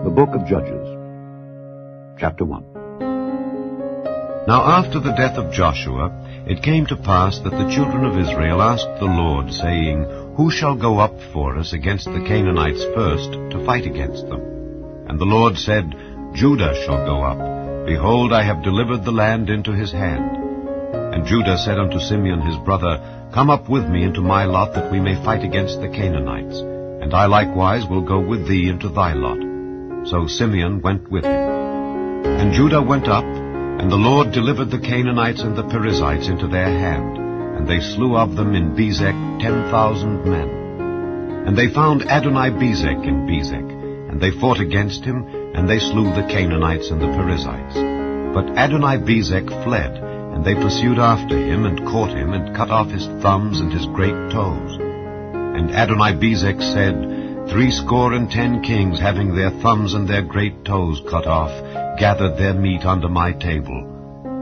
The Book of Judges, Chapter 1. Now after the death of Joshua, it came to pass that the children of Israel asked the Lord, saying, Who shall go up for us against the Canaanites first, to fight against them? And the Lord said, Judah shall go up. Behold, I have delivered the land into his hand. And Judah said unto Simeon his brother, Come up with me into my lot, that we may fight against the Canaanites. And I likewise will go with thee into thy lot. So Simeon went with him. And Judah went up, and the Lord delivered the Canaanites and the Perizzites into their hand. And they slew of them in Bezek 10,000 men. And they found Adoni-Bezek in Bezek, and they fought against him, and they slew the Canaanites and the Perizzites. But Adoni-Bezek fled, and they pursued after him, and caught him, and cut off his thumbs and his great toes. And Adoni-Bezek said, 70 kings, having their thumbs and their great toes cut off, gathered their meat under my table.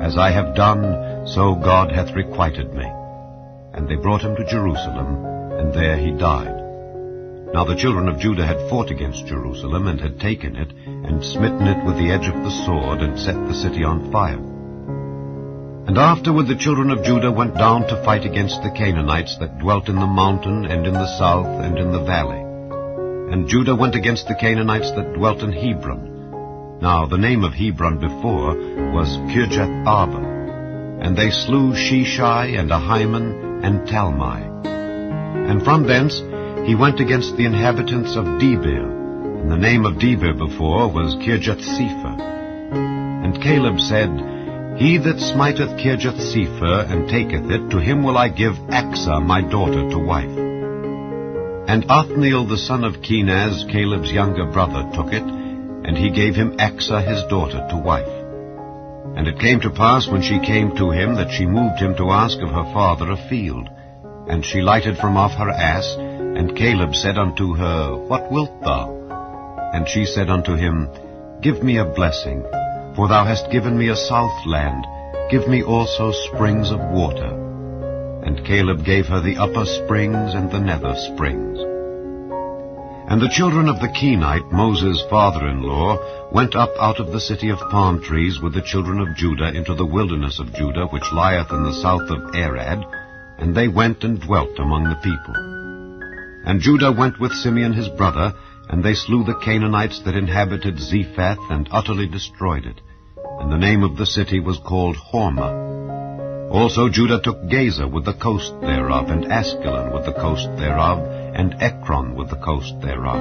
As I have done, so God hath requited me. And they brought him to Jerusalem, and there he died. Now the children of Judah had fought against Jerusalem, and had taken it, and smitten it with the edge of the sword, and set the city on fire. And afterward the children of Judah went down to fight against the Canaanites that dwelt in the mountain, and in the south, and in the valley. And Judah went against the Canaanites that dwelt in Hebron. Now the name of Hebron before was Kirjath-Arba. And they slew Sheshai, and Ahiman, and Talmai. And from thence he went against the inhabitants of Debir. And the name of Debir before was Kirjath-Sepher. And Caleb said, He that smiteth Kirjath-Sepher, and taketh it, to him will I give Achsah my daughter to wife. And Othniel the son of Kenaz, Caleb's younger brother, took it, and he gave him Achsah his daughter to wife. And it came to pass, when she came to him, that she moved him to ask of her father a field. And she lighted from off her ass, and Caleb said unto her, What wilt thou? And she said unto him, Give me a blessing, for thou hast given me a south land, give me also springs of water. And Caleb gave her the upper springs and the nether springs. And the children of the Kenite, Moses' father-in-law, went up out of the city of palm trees with the children of Judah into the wilderness of Judah, which lieth in the south of Arad, and they went and dwelt among the people. And Judah went with Simeon his brother, and they slew the Canaanites that inhabited Zephath, and utterly destroyed it. And the name of the city was called Hormah. Also Judah took Gaza with the coast thereof, and Askelon with the coast thereof, and Ekron with the coast thereof.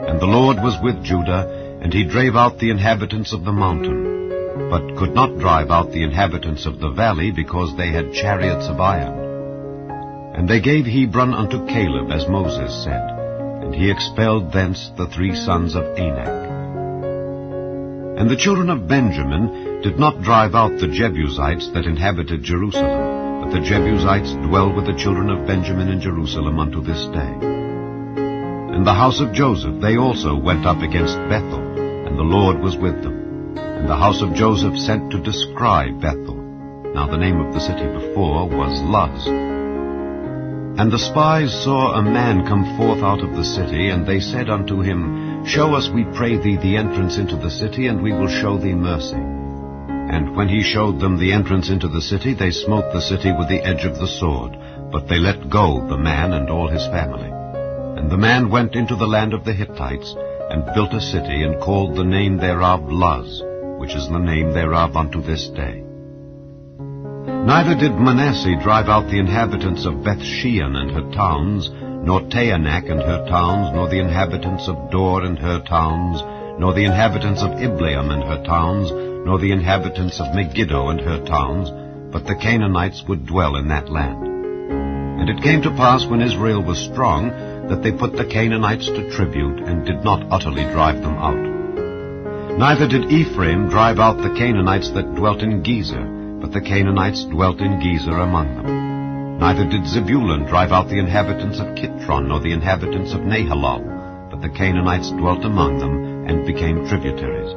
And the Lord was with Judah, and he drave out the inhabitants of the mountain, but could not drive out the inhabitants of the valley, because they had chariots of iron. And they gave Hebron unto Caleb, as Moses said, and he expelled thence the 3 sons of Anak. And the children of Benjamin did not drive out the Jebusites that inhabited Jerusalem, but the Jebusites dwell with the children of Benjamin in Jerusalem unto this day. And the house of Joseph, they also went up against Bethel, and the Lord was with them. And the house of Joseph sent to descry Bethel. Now the name of the city before was Luz. And the spies saw a man come forth out of the city, and they said unto him, Show us, we pray thee, the entrance into the city, and we will show thee mercy. And when he showed them the entrance into the city, they smote the city with the edge of the sword, but they let go the man and all his family. And the man went into the land of the Hittites, and built a city, and called the name thereof Luz, which is the name thereof unto this day. Neither did Manasseh drive out the inhabitants of Bethshean and her towns, nor Taanach and her towns, nor the inhabitants of Dor and her towns, nor the inhabitants of Ibleam and her towns, nor the inhabitants of Megiddo and her towns, but the Canaanites would dwell in that land. And it came to pass, when Israel was strong, that they put the Canaanites to tribute, and did not utterly drive them out. Neither did Ephraim drive out the Canaanites that dwelt in Gezer, but the Canaanites dwelt in Gezer among them. Neither did Zebulun drive out the inhabitants of Kitron, nor the inhabitants of Nahalal, but the Canaanites dwelt among them, and became tributaries.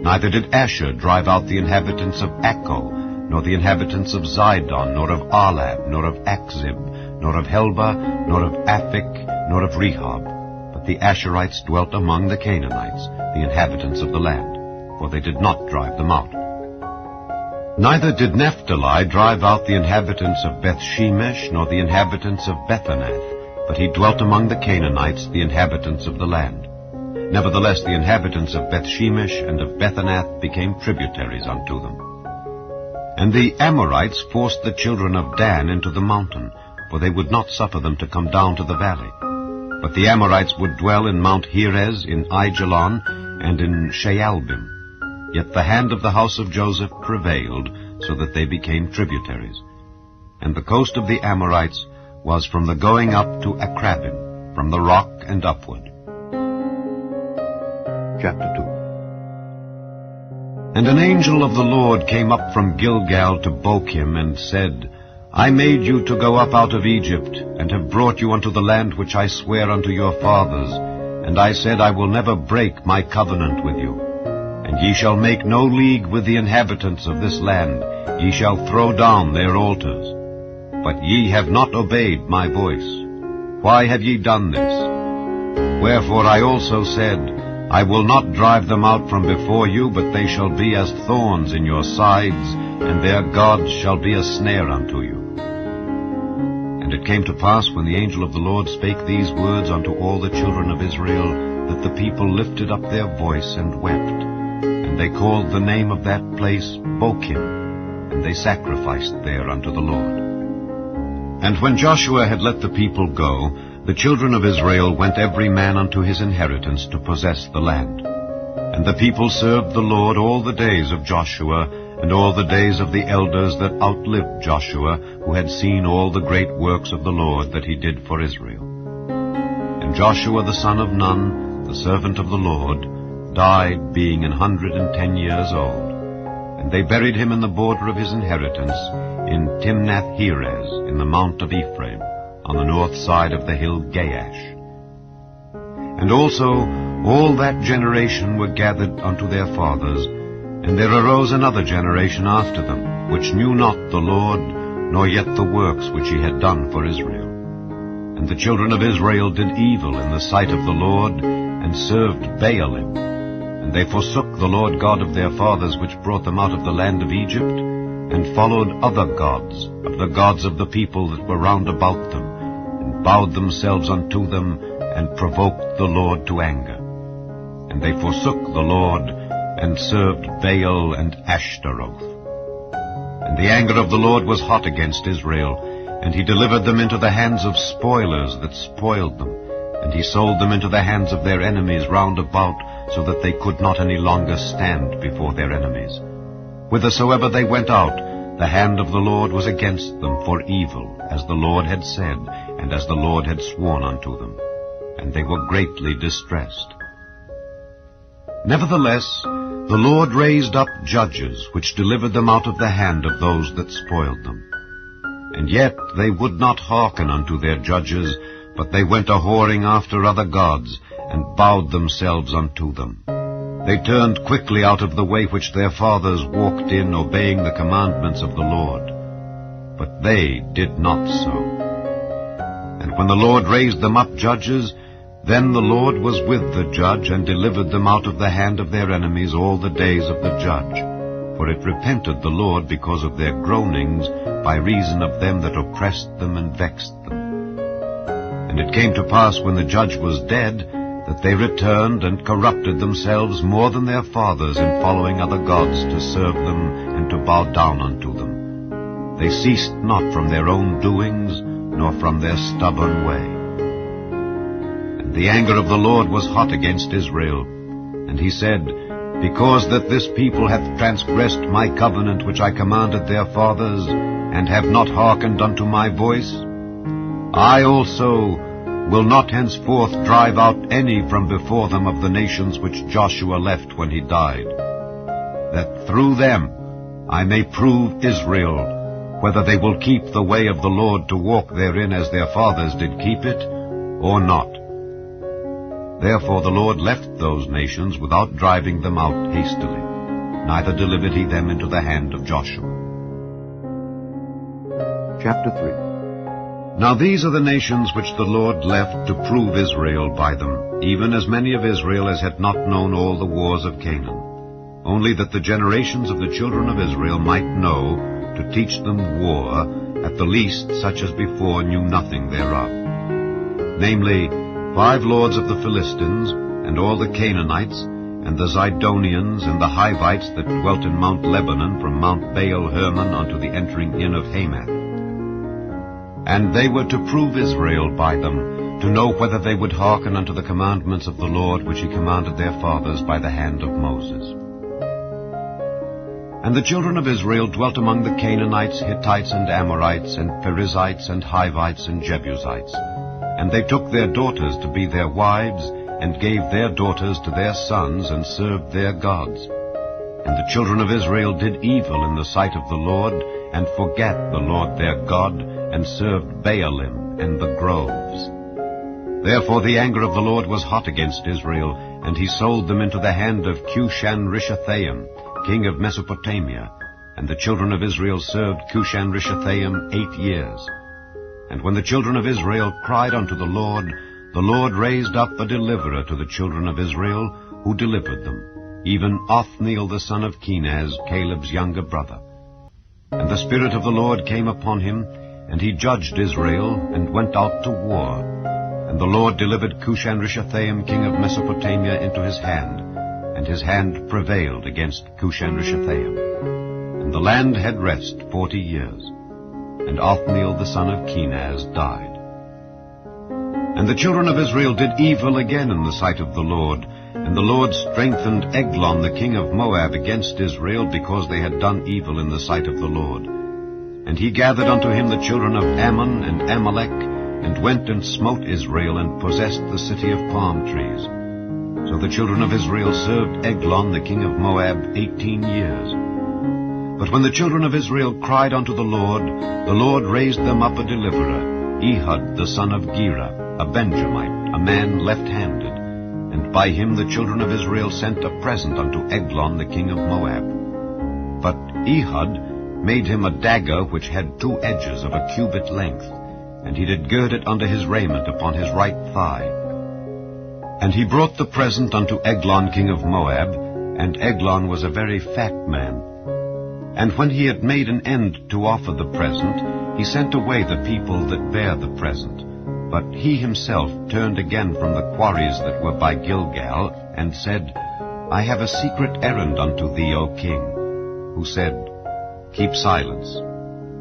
Neither did Asher drive out the inhabitants of Acco, nor the inhabitants of Zidon, nor of Arlab, nor of Achzib, nor of Helba, nor of Aphik, nor of Rehob, but the Asherites dwelt among the Canaanites, the inhabitants of the land, for they did not drive them out. Neither did Naphtali drive out the inhabitants of Beth-shemesh, nor the inhabitants of Bethanath, but he dwelt among the Canaanites, the inhabitants of the land. Nevertheless, the inhabitants of Beth-shemesh and of Bethanath became tributaries unto them. And the Amorites forced the children of Dan into the mountain, for they would not suffer them to come down to the valley. But the Amorites would dwell in Mount Heres, in Aijalon, and in Shaalbim. Yet the hand of the house of Joseph prevailed, so that they became tributaries. And the coast of the Amorites was from the going up to Akrabim, from the rock and upward. Chapter 2. And an angel of the Lord came up from Gilgal to Bochim, and said, I made you to go up out of Egypt, and have brought you unto the land which I sware unto your fathers. And I said, I will never break my covenant with you. And ye shall make no league with the inhabitants of this land. Ye shall throw down their altars. But ye have not obeyed my voice. Why have ye done this? Wherefore I also said, I will not drive them out from before you, but they shall be as thorns in your sides, and their gods shall be a snare unto you. And it came to pass, when the angel of the Lord spake these words unto all the children of Israel, that the people lifted up their voice and wept. And they called the name of that place Bochim, and they sacrificed there unto the Lord. And when Joshua had let the people go, the children of Israel went every man unto his inheritance to possess the land. And the people served the Lord all the days of Joshua, and all the days of the elders that outlived Joshua, who had seen all the great works of the Lord that he did for Israel. And Joshua the son of Nun, the servant of the Lord, died, being 110 years old. And they buried him in the border of his inheritance, in Timnath-Heres, in the mount of Ephraim, on the north side of the hill Gaash. And also all that generation were gathered unto their fathers, and there arose another generation after them, which knew not the Lord, nor yet the works which he had done for Israel. And the children of Israel did evil in the sight of the Lord, and served Baalim. And they forsook the Lord God of their fathers, which brought them out of the land of Egypt, and followed other gods, of the gods of the people that were round about them, and bowed themselves unto them, and provoked the Lord to anger. And they forsook the Lord, and served Baal and Ashtaroth. And the anger of the Lord was hot against Israel, and he delivered them into the hands of spoilers that spoiled them, and he sold them into the hands of their enemies round about, so that they could not any longer stand before their enemies. Whithersoever they went out, the hand of the Lord was against them for evil, as the Lord had said, and as the Lord had sworn unto them. And they were greatly distressed. Nevertheless, the Lord raised up judges, which delivered them out of the hand of those that spoiled them. And yet they would not hearken unto their judges, but they went a-whoring after other gods, and bowed themselves unto them. They turned quickly out of the way which their fathers walked in, obeying the commandments of the Lord. But they did not so. And when the Lord raised them up judges, then the Lord was with the judge, and delivered them out of the hand of their enemies all the days of the judge. For it repented the Lord because of their groanings, by reason of them that oppressed them and vexed them. And it came to pass, when the judge was dead, that they returned and corrupted themselves more than their fathers in following other gods to serve them and to bow down unto them. They ceased not from their own doings, nor from their stubborn way. And the anger of the Lord was hot against Israel. And he said, Because that this people hath transgressed my covenant which I commanded their fathers, and have not hearkened unto my voice, I also will not henceforth drive out any from before them of the nations which Joshua left when he died, that through them I may prove Israel, whether they will keep the way of the Lord to walk therein as their fathers did keep it, or not. Therefore the Lord left those nations without driving them out hastily, neither delivered he them into the hand of Joshua. Chapter 3. Now these are the nations which the Lord left to prove Israel by them, even as many of Israel as had not known all the wars of Canaan, only that the generations of the children of Israel might know, to teach them war, at the least such as before knew nothing thereof. Namely, 5 lords of the Philistines, and all the Canaanites, and the Zidonians, and the Hivites that dwelt in Mount Lebanon, from Mount Baal-Hermon unto the entering in of Hamath. And they were to prove Israel by them, to know whether they would hearken unto the commandments of the Lord which he commanded their fathers by the hand of Moses. And the children of Israel dwelt among the Canaanites, Hittites, and Amorites, and Perizzites, and Hivites, and Jebusites. And they took their daughters to be their wives, and gave their daughters to their sons, and served their gods. And the children of Israel did evil in the sight of the Lord, and forgat the Lord their God, and served Baalim and the groves. Therefore the anger of the Lord was hot against Israel, and he sold them into the hand of Cushan-Rishathaim, king of Mesopotamia. And the children of Israel served Cushan-Rishathaim 8 years. And when the children of Israel cried unto the Lord raised up a deliverer to the children of Israel, who delivered them, even Othniel the son of Kenaz, Caleb's younger brother. And the Spirit of the Lord came upon him, and he judged Israel, and went out to war. And the Lord delivered Cushan-Rishathaim, king of Mesopotamia, into his hand, and his hand prevailed against Cushan-Rishathaim. And the land had rest 40 years. And Othniel the son of Kenaz died. And the children of Israel did evil again in the sight of the Lord, and the Lord strengthened Eglon the king of Moab against Israel, because they had done evil in the sight of the Lord. And he gathered unto him the children of Ammon and Amalek, and went and smote Israel, and possessed the city of palm trees. So the children of Israel served Eglon the king of Moab 18 years. But when the children of Israel cried unto the Lord raised them up a deliverer, Ehud the son of Gera, a Benjamite, a man left-handed. And by him the children of Israel sent a present unto Eglon the king of Moab. But Ehud made him a dagger which had 2 edges of a cubit length, and he did gird it under his raiment upon his right thigh. And he brought the present unto Eglon king of Moab, and Eglon was a very fat man. And when he had made an end to offer the present, he sent away the people that bare the present. But he himself turned again from the quarries that were by Gilgal, and said, I have a secret errand unto thee, O king. Who said, Keep silence.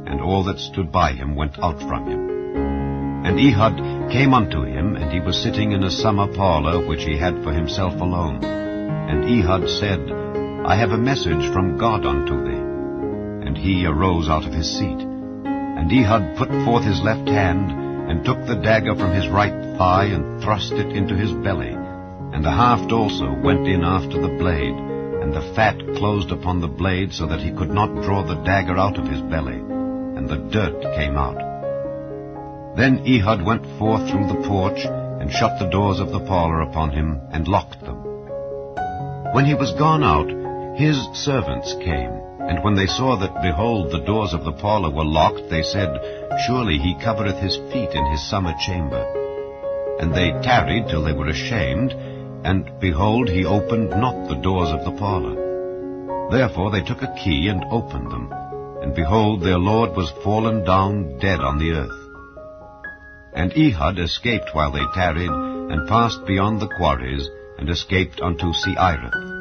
And all that stood by him went out from him. And Ehud came unto him, and he was sitting in a summer parlor, which he had for himself alone. And Ehud said, I have a message from God unto thee. And he arose out of his seat. And Ehud put forth his left hand, and took the dagger from his right thigh, and thrust it into his belly. And the haft also went in after the blade, and the fat closed upon the blade, so that he could not draw the dagger out of his belly, and the dirt came out. Then Ehud went forth through the porch, and shut the doors of the parlor upon him, and locked them. When he was gone out, his servants came, and when they saw that, behold, the doors of the parlor were locked, they said, Surely he covereth his feet in his summer chamber. And they tarried till they were ashamed, and, behold, he opened not the doors of the parlor. Therefore they took a key, and opened them, and, behold, their lord was fallen down dead on the earth. And Ehud escaped while they tarried, and passed beyond the quarries, and escaped unto Seirith.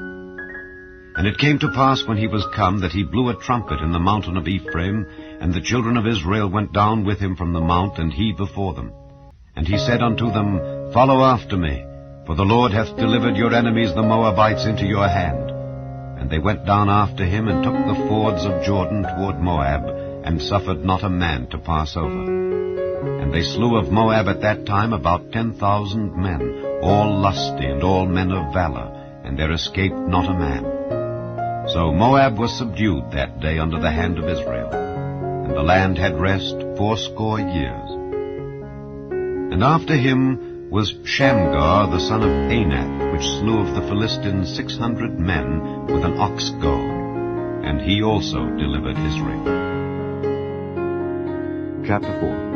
And it came to pass when he was come, that he blew a trumpet in the mountain of Ephraim, and the children of Israel went down with him from the mount, and he before them. And he said unto them, Follow after me, for the Lord hath delivered your enemies the Moabites into your hand. And they went down after him, and took the fords of Jordan toward Moab, and suffered not a man to pass over. And they slew of Moab at that time about 10,000 men, all lusty and all men of valor, and there escaped not a man. So Moab was subdued that day under the hand of Israel, and the land had rest 80 years. And after him was Shamgar the son of Anath, which slew of the Philistines 600 men with an ox goad, and he also delivered Israel. Chapter 4.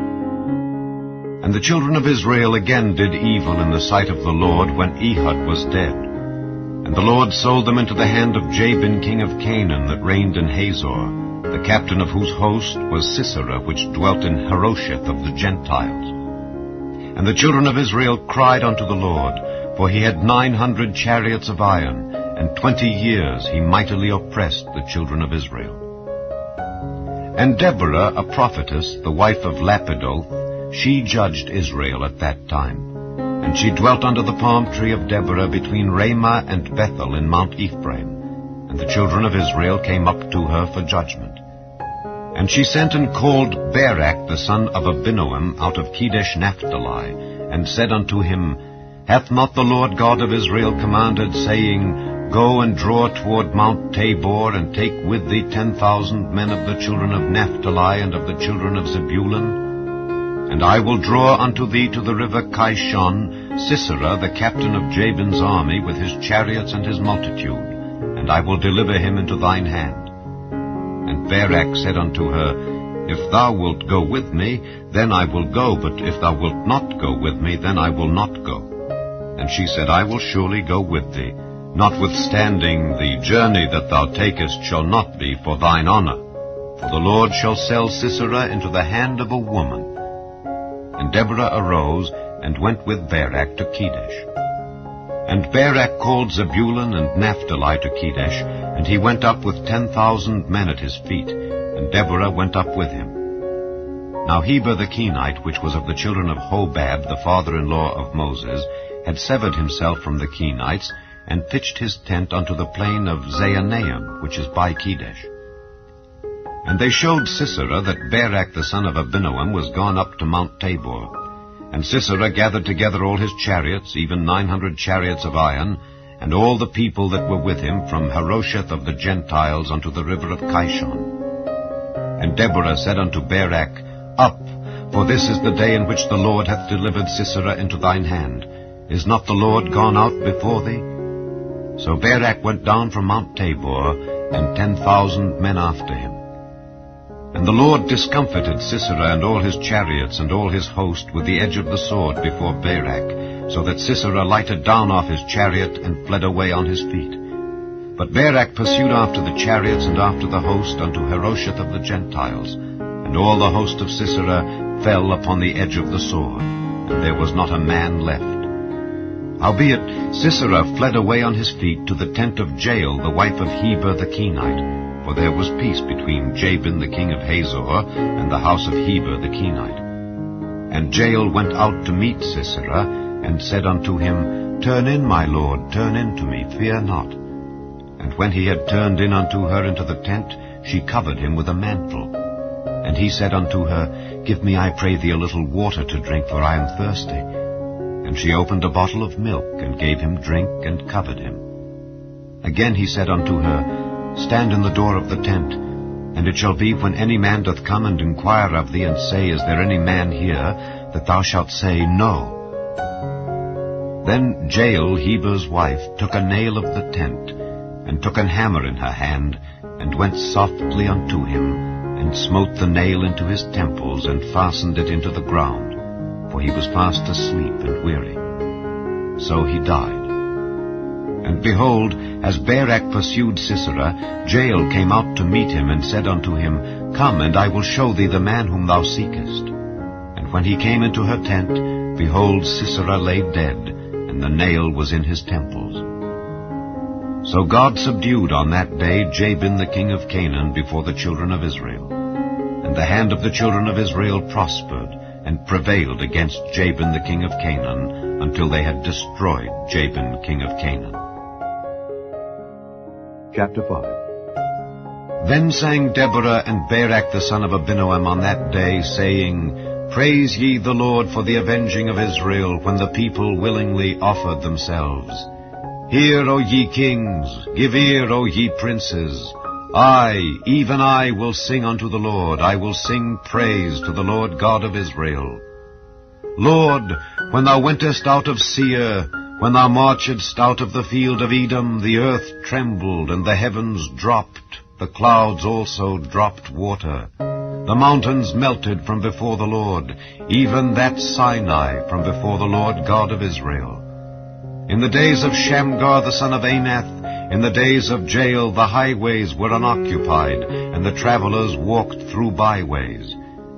And the children of Israel again did evil in the sight of the Lord when Ehud was dead. And the Lord sold them into the hand of Jabin king of Canaan, that reigned in Hazor, the captain of whose host was Sisera, which dwelt in Harosheth of the Gentiles. And the children of Israel cried unto the Lord, for he had 900 chariots of iron, and 20 years he mightily oppressed the children of Israel. And Deborah, a prophetess, the wife of Lapidoth, she judged Israel at that time. And she dwelt under the palm tree of Deborah between Ramah and Bethel in Mount Ephraim. And the children of Israel came up to her for judgment. And she sent and called Barak the son of Abinoam out of Kedesh Naphtali, and said unto him, Hath not the Lord God of Israel commanded, saying, Go and draw toward Mount Tabor, and take with thee 10,000 men of the children of Naphtali and of the children of Zebulun? And I will draw unto thee to the river Kishon Sisera, the captain of Jabin's army, with his chariots and his multitude, and I will deliver him into thine hand. And Barak said unto her, If thou wilt go with me, then I will go, but if thou wilt not go with me, then I will not go. And she said, I will surely go with thee, notwithstanding the journey that thou takest shall not be for thine honor, for the Lord shall sell Sisera into the hand of a woman. And Deborah arose and went with Barak to Kedesh. And Barak called Zebulun and Naphtali to Kedesh, and he went up with 10,000 men at his feet, and Deborah went up with him. Now Heber the Kenite, which was of the children of Hobab, the father-in-law of Moses, had severed himself from the Kenites, and pitched his tent unto the plain of Zaanaim, which is by Kedesh. And they showed Sisera that Barak the son of Abinoam was gone up to Mount Tabor. And Sisera gathered together all his chariots, even 900 chariots of iron, and all the people that were with him, from Harosheth of the Gentiles unto the river of Kishon. And Deborah said unto Barak, Up, for this is the day in which the Lord hath delivered Sisera into thine hand. Is not the Lord gone out before thee? So Barak went down from Mount Tabor, and 10,000 men after him. And the Lord discomfited Sisera and all his chariots and all his host with the edge of the sword before Barak, so that Sisera lighted down off his chariot and fled away on his feet. But Barak pursued after the chariots and after the host unto Harosheth of the Gentiles, and all the host of Sisera fell upon the edge of the sword, and there was not a man left. Howbeit Sisera fled away on his feet to the tent of Jael, the wife of Heber the Kenite, for there was peace between Jabin the king of Hazor and the house of Heber the Kenite. And Jael went out to meet Sisera, and said unto him, Turn in, my lord, turn in to me, fear not. And when he had turned in unto her into the tent, she covered him with a mantle. And he said unto her, Give me, I pray thee, a little water to drink, for I am thirsty. And she opened a bottle of milk, and gave him drink, and covered him. Again he said unto her, Stand in the door of the tent, and it shall be, when any man doth come and inquire of thee, and say, Is there any man here? That thou shalt say, No. Then Jael, Heber's wife, took a nail of the tent, and took an hammer in her hand, and went softly unto him, and smote the nail into his temples, and fastened it into the ground, for he was fast asleep and weary. So he died. And behold, as Barak pursued Sisera, Jael came out to meet him, and said unto him, Come, and I will show thee the man whom thou seekest. And when he came into her tent, behold, Sisera lay dead, and the nail was in his temples. So God subdued on that day Jabin the king of Canaan before the children of Israel. And the hand of the children of Israel prospered, and prevailed against Jabin the king of Canaan, until they had destroyed Jabin king of Canaan. Chapter 5. Then sang Deborah and Barak the son of Abinoam on that day, saying, Praise ye the Lord for the avenging of Israel, when the people willingly offered themselves. Hear, O ye kings, give ear, O ye princes. I, even I, will sing unto the Lord. I will sing praise to the Lord God of Israel. Lord, when thou wentest out of Seir, when thou marchedst out of the field of Edom, the earth trembled, and the heavens dropped, the clouds also dropped water. The mountains melted from before the Lord, even that Sinai from before the Lord God of Israel. In the days of Shamgar the son of Anath, in the days of Jael the highways were unoccupied, and the travelers walked through byways.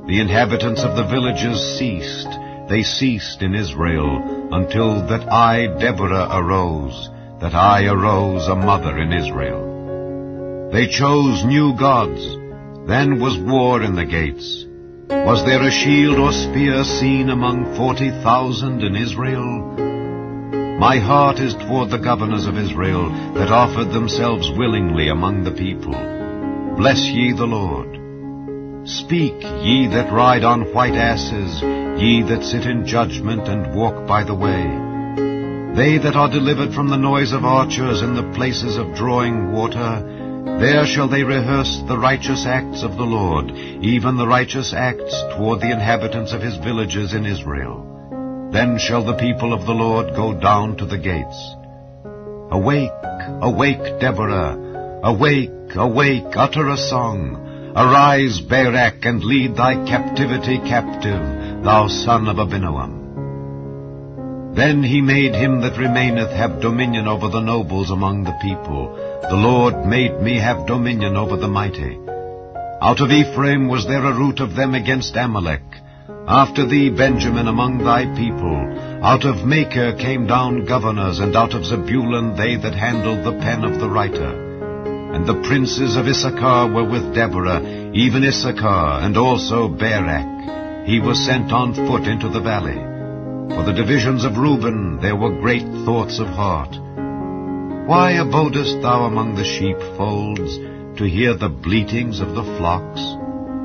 The inhabitants of the villages ceased. They ceased in Israel, until that I, Deborah, arose, that I arose a mother in Israel. They chose new gods. Then was war in the gates. Was there a shield or spear seen among 40,000 in Israel? My heart is toward the governors of Israel, that offered themselves willingly among the people. Bless ye the Lord. Speak, ye that ride on white asses, ye that sit in judgment and walk by the way. They that are delivered from the noise of archers in the places of drawing water, there shall they rehearse the righteous acts of the Lord, even the righteous acts toward the inhabitants of his villages in Israel. Then shall the people of the Lord go down to the gates. Awake, awake, Deborah! Awake, awake, utter a song! Arise, Barak, and lead thy captivity captive, thou son of Abinoam. Then he made him that remaineth have dominion over the nobles among the people. The Lord made me have dominion over the mighty. Out of Ephraim was there a root of them against Amalek. After thee, Benjamin, among thy people. Out of Machir came down governors, and out of Zebulun they that handled the pen of the writer. And the princes of Issachar were with Deborah, even Issachar, and also Barak. He was sent on foot into the valley. For the divisions of Reuben there were great thoughts of heart. Why abodest thou among the sheepfolds, to hear the bleatings of the flocks?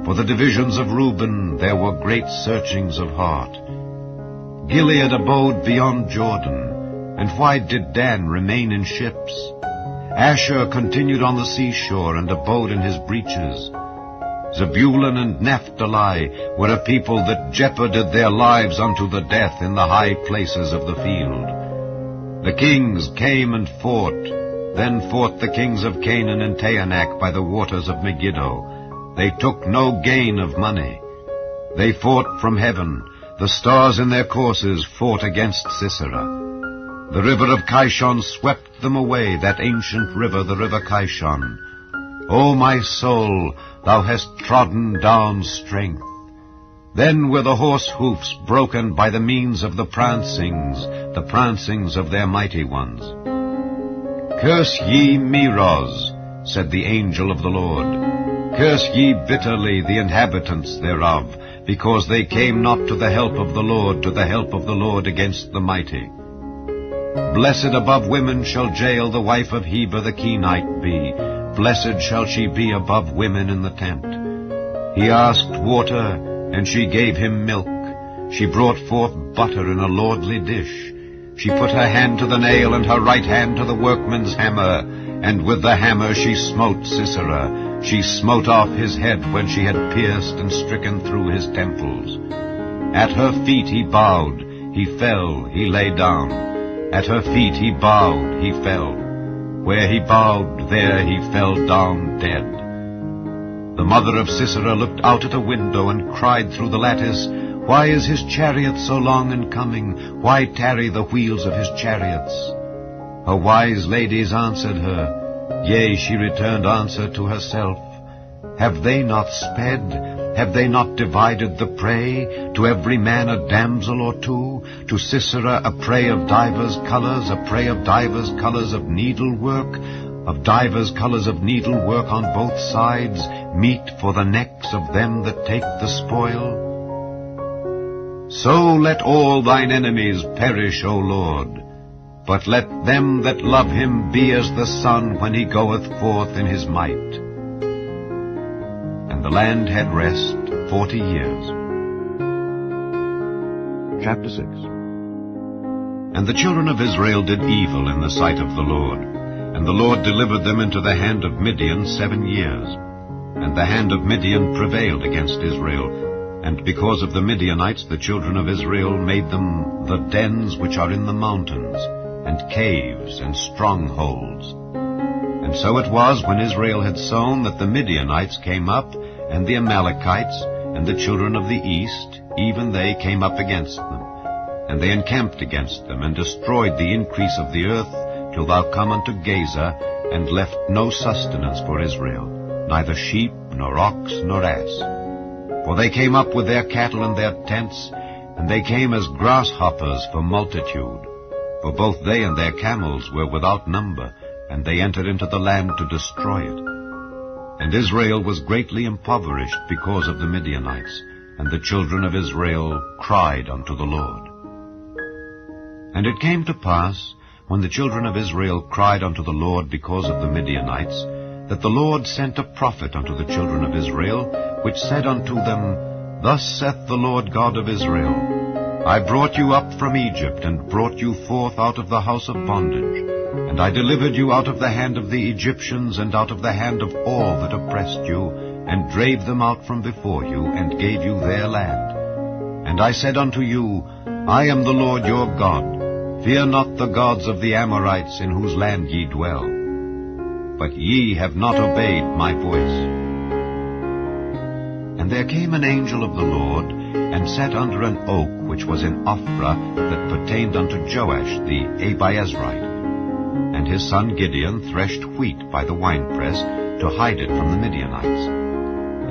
For the divisions of Reuben there were great searchings of heart. Gilead abode beyond Jordan, and why did Dan remain in ships? Asher continued on the seashore, and abode in his breaches. Zebulun and Naphtali were a people that jeoparded their lives unto the death in the high places of the field. The kings came and fought. Then fought the kings of Canaan and Taanach by the waters of Megiddo. They took no gain of money. They fought from heaven. The stars in their courses fought against Sisera. The river of Kishon swept them away, that ancient river, the river Kishon. O my soul, thou hast trodden down strength. Then were the horse hoofs broken by the means of the prancings of their mighty ones. Curse ye Meroz, said the angel of the Lord. Curse ye bitterly the inhabitants thereof, because they came not to the help of the Lord against the mighty. Blessed above women shall Jael the wife of Heber the Kenite be. Blessed shall she be above women in the tent. He asked water, and she gave him milk. She brought forth butter in a lordly dish. She put her hand to the nail, and her right hand to the workman's hammer, and with the hammer she smote Sisera. She smote off his head when she had pierced and stricken through his temples. At her feet he bowed, he fell, he lay down. At her feet he bowed, he fell. Where he bowed, there he fell down dead. The mother of Sisera looked out at a window and cried through the lattice, Why is his chariot so long in coming? Why tarry the wheels of his chariots? Her wise ladies answered her. Yea, she returned answer to herself. Have they not sped? Have they not divided the prey? To every man a damsel or two? To Sisera a prey of divers colors, a prey of divers colors of needlework, of divers colors of needlework on both sides, meat for the necks of them that take the spoil? So let all thine enemies perish, O Lord, but let them that love him be as the sun when he goeth forth in his might. And the land had rest 40 years. Chapter 6. And the children of Israel did evil in the sight of the Lord, and the Lord delivered them into the hand of Midian 7 years. And the hand of Midian prevailed against Israel, and because of the Midianites the children of Israel made them the dens which are in the mountains, and caves and strongholds. And so it was, when Israel had sown, that the Midianites came up, and the Amalekites, and the children of the east, even they came up against them. And they encamped against them, and destroyed the increase of the earth, till thou come unto Gaza, and left no sustenance for Israel, neither sheep, nor ox, nor ass. For they came up with their cattle and their tents, and they came as grasshoppers for multitude. For both they and their camels were without number, and they entered into the land to destroy it. And Israel was greatly impoverished because of the Midianites, and the children of Israel cried unto the Lord. And it came to pass, when the children of Israel cried unto the Lord because of the Midianites, that the Lord sent a prophet unto the children of Israel, which said unto them, Thus saith the Lord God of Israel, I brought you up from Egypt, and brought you forth out of the house of bondage. And I delivered you out of the hand of the Egyptians, and out of the hand of all that oppressed you, and drave them out from before you, and gave you their land. And I said unto you, I am the Lord your God. Fear not the gods of the Amorites, in whose land ye dwell. But ye have not obeyed my voice. And there came an angel of the Lord, and sat under an oak which was in Ophrah, that pertained unto Joash the Abiezrite. And his son Gideon threshed wheat by the winepress, to hide it from the Midianites.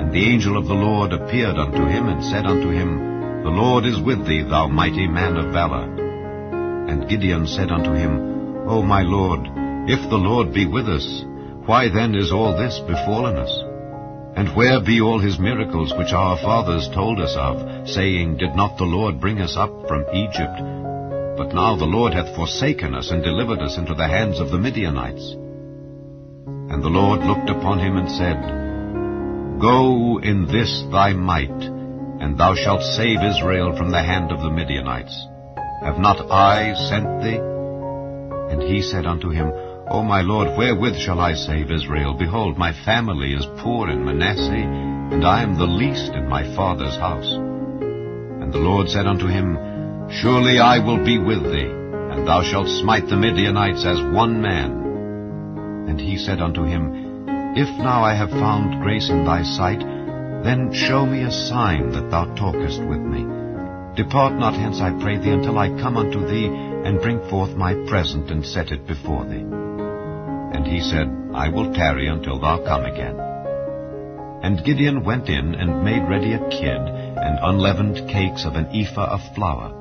And the angel of the Lord appeared unto him, and said unto him, The Lord is with thee, thou mighty man of valor. And Gideon said unto him, O my Lord, if the Lord be with us, why then is all this befallen us? And where be all his miracles which our fathers told us of, saying, Did not the Lord bring us up from Egypt? But now the Lord hath forsaken us, and delivered us into the hands of the Midianites. And the Lord looked upon him, and said, Go in this thy might, and thou shalt save Israel from the hand of the Midianites. Have not I sent thee? And he said unto him, O my Lord, wherewith shall I save Israel? Behold, my family is poor in Manasseh, and I am the least in my father's house. And the Lord said unto him, Surely I will be with thee, and thou shalt smite the Midianites as one man. And he said unto him, If now I have found grace in thy sight, then show me a sign that thou talkest with me. Depart not hence, I pray thee, until I come unto thee, and bring forth my present, and set it before thee. And he said, I will tarry until thou come again. And Gideon went in, and made ready a kid, and unleavened cakes of an ephah of flour.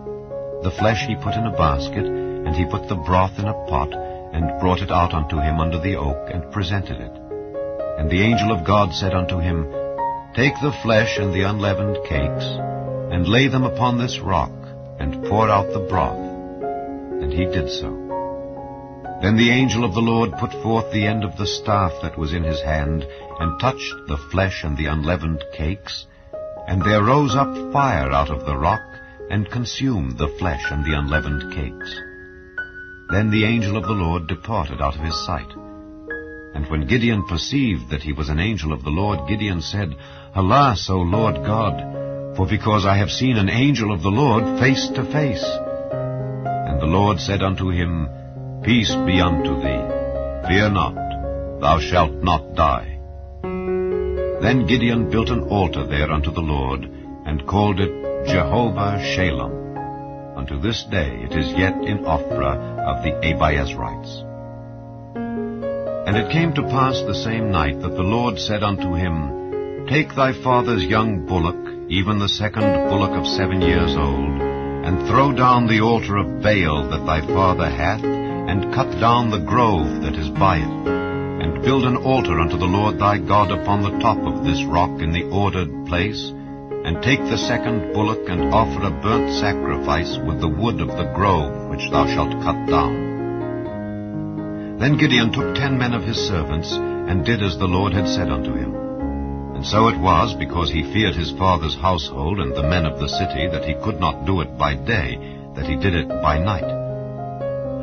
The flesh he put in a basket, and he put the broth in a pot, and brought it out unto him under the oak, and presented it. And the angel of God said unto him, Take the flesh and the unleavened cakes, and lay them upon this rock, and pour out the broth. And he did so. Then the angel of the Lord put forth the end of the staff that was in his hand, and touched the flesh and the unleavened cakes, and there rose up fire out of the rock, and consumed the flesh and the unleavened cakes. Then the angel of the Lord departed out of his sight. And when Gideon perceived that he was an angel of the Lord, Gideon said, Alas, O Lord God, for because I have seen an angel of the Lord face to face. And the Lord said unto him, Peace be unto thee. Fear not, thou shalt not die. Then Gideon built an altar there unto the Lord, and called it Jehovah Shalom. Unto this day it is yet in Ophrah of the Abiezrites. And it came to pass the same night that the Lord said unto him, Take thy father's young bullock, even the second bullock of 7 years old, and throw down the altar of Baal that thy father hath, and cut down the grove that is by it, and build an altar unto the Lord thy God upon the top of this rock in the ordered place, and take the second bullock, and offer a burnt sacrifice with the wood of the grove which thou shalt cut down. Then Gideon took 10 men of his servants, and did as the Lord had said unto him. And so it was, because he feared his father's household and the men of the city, that he could not do it by day, that he did it by night.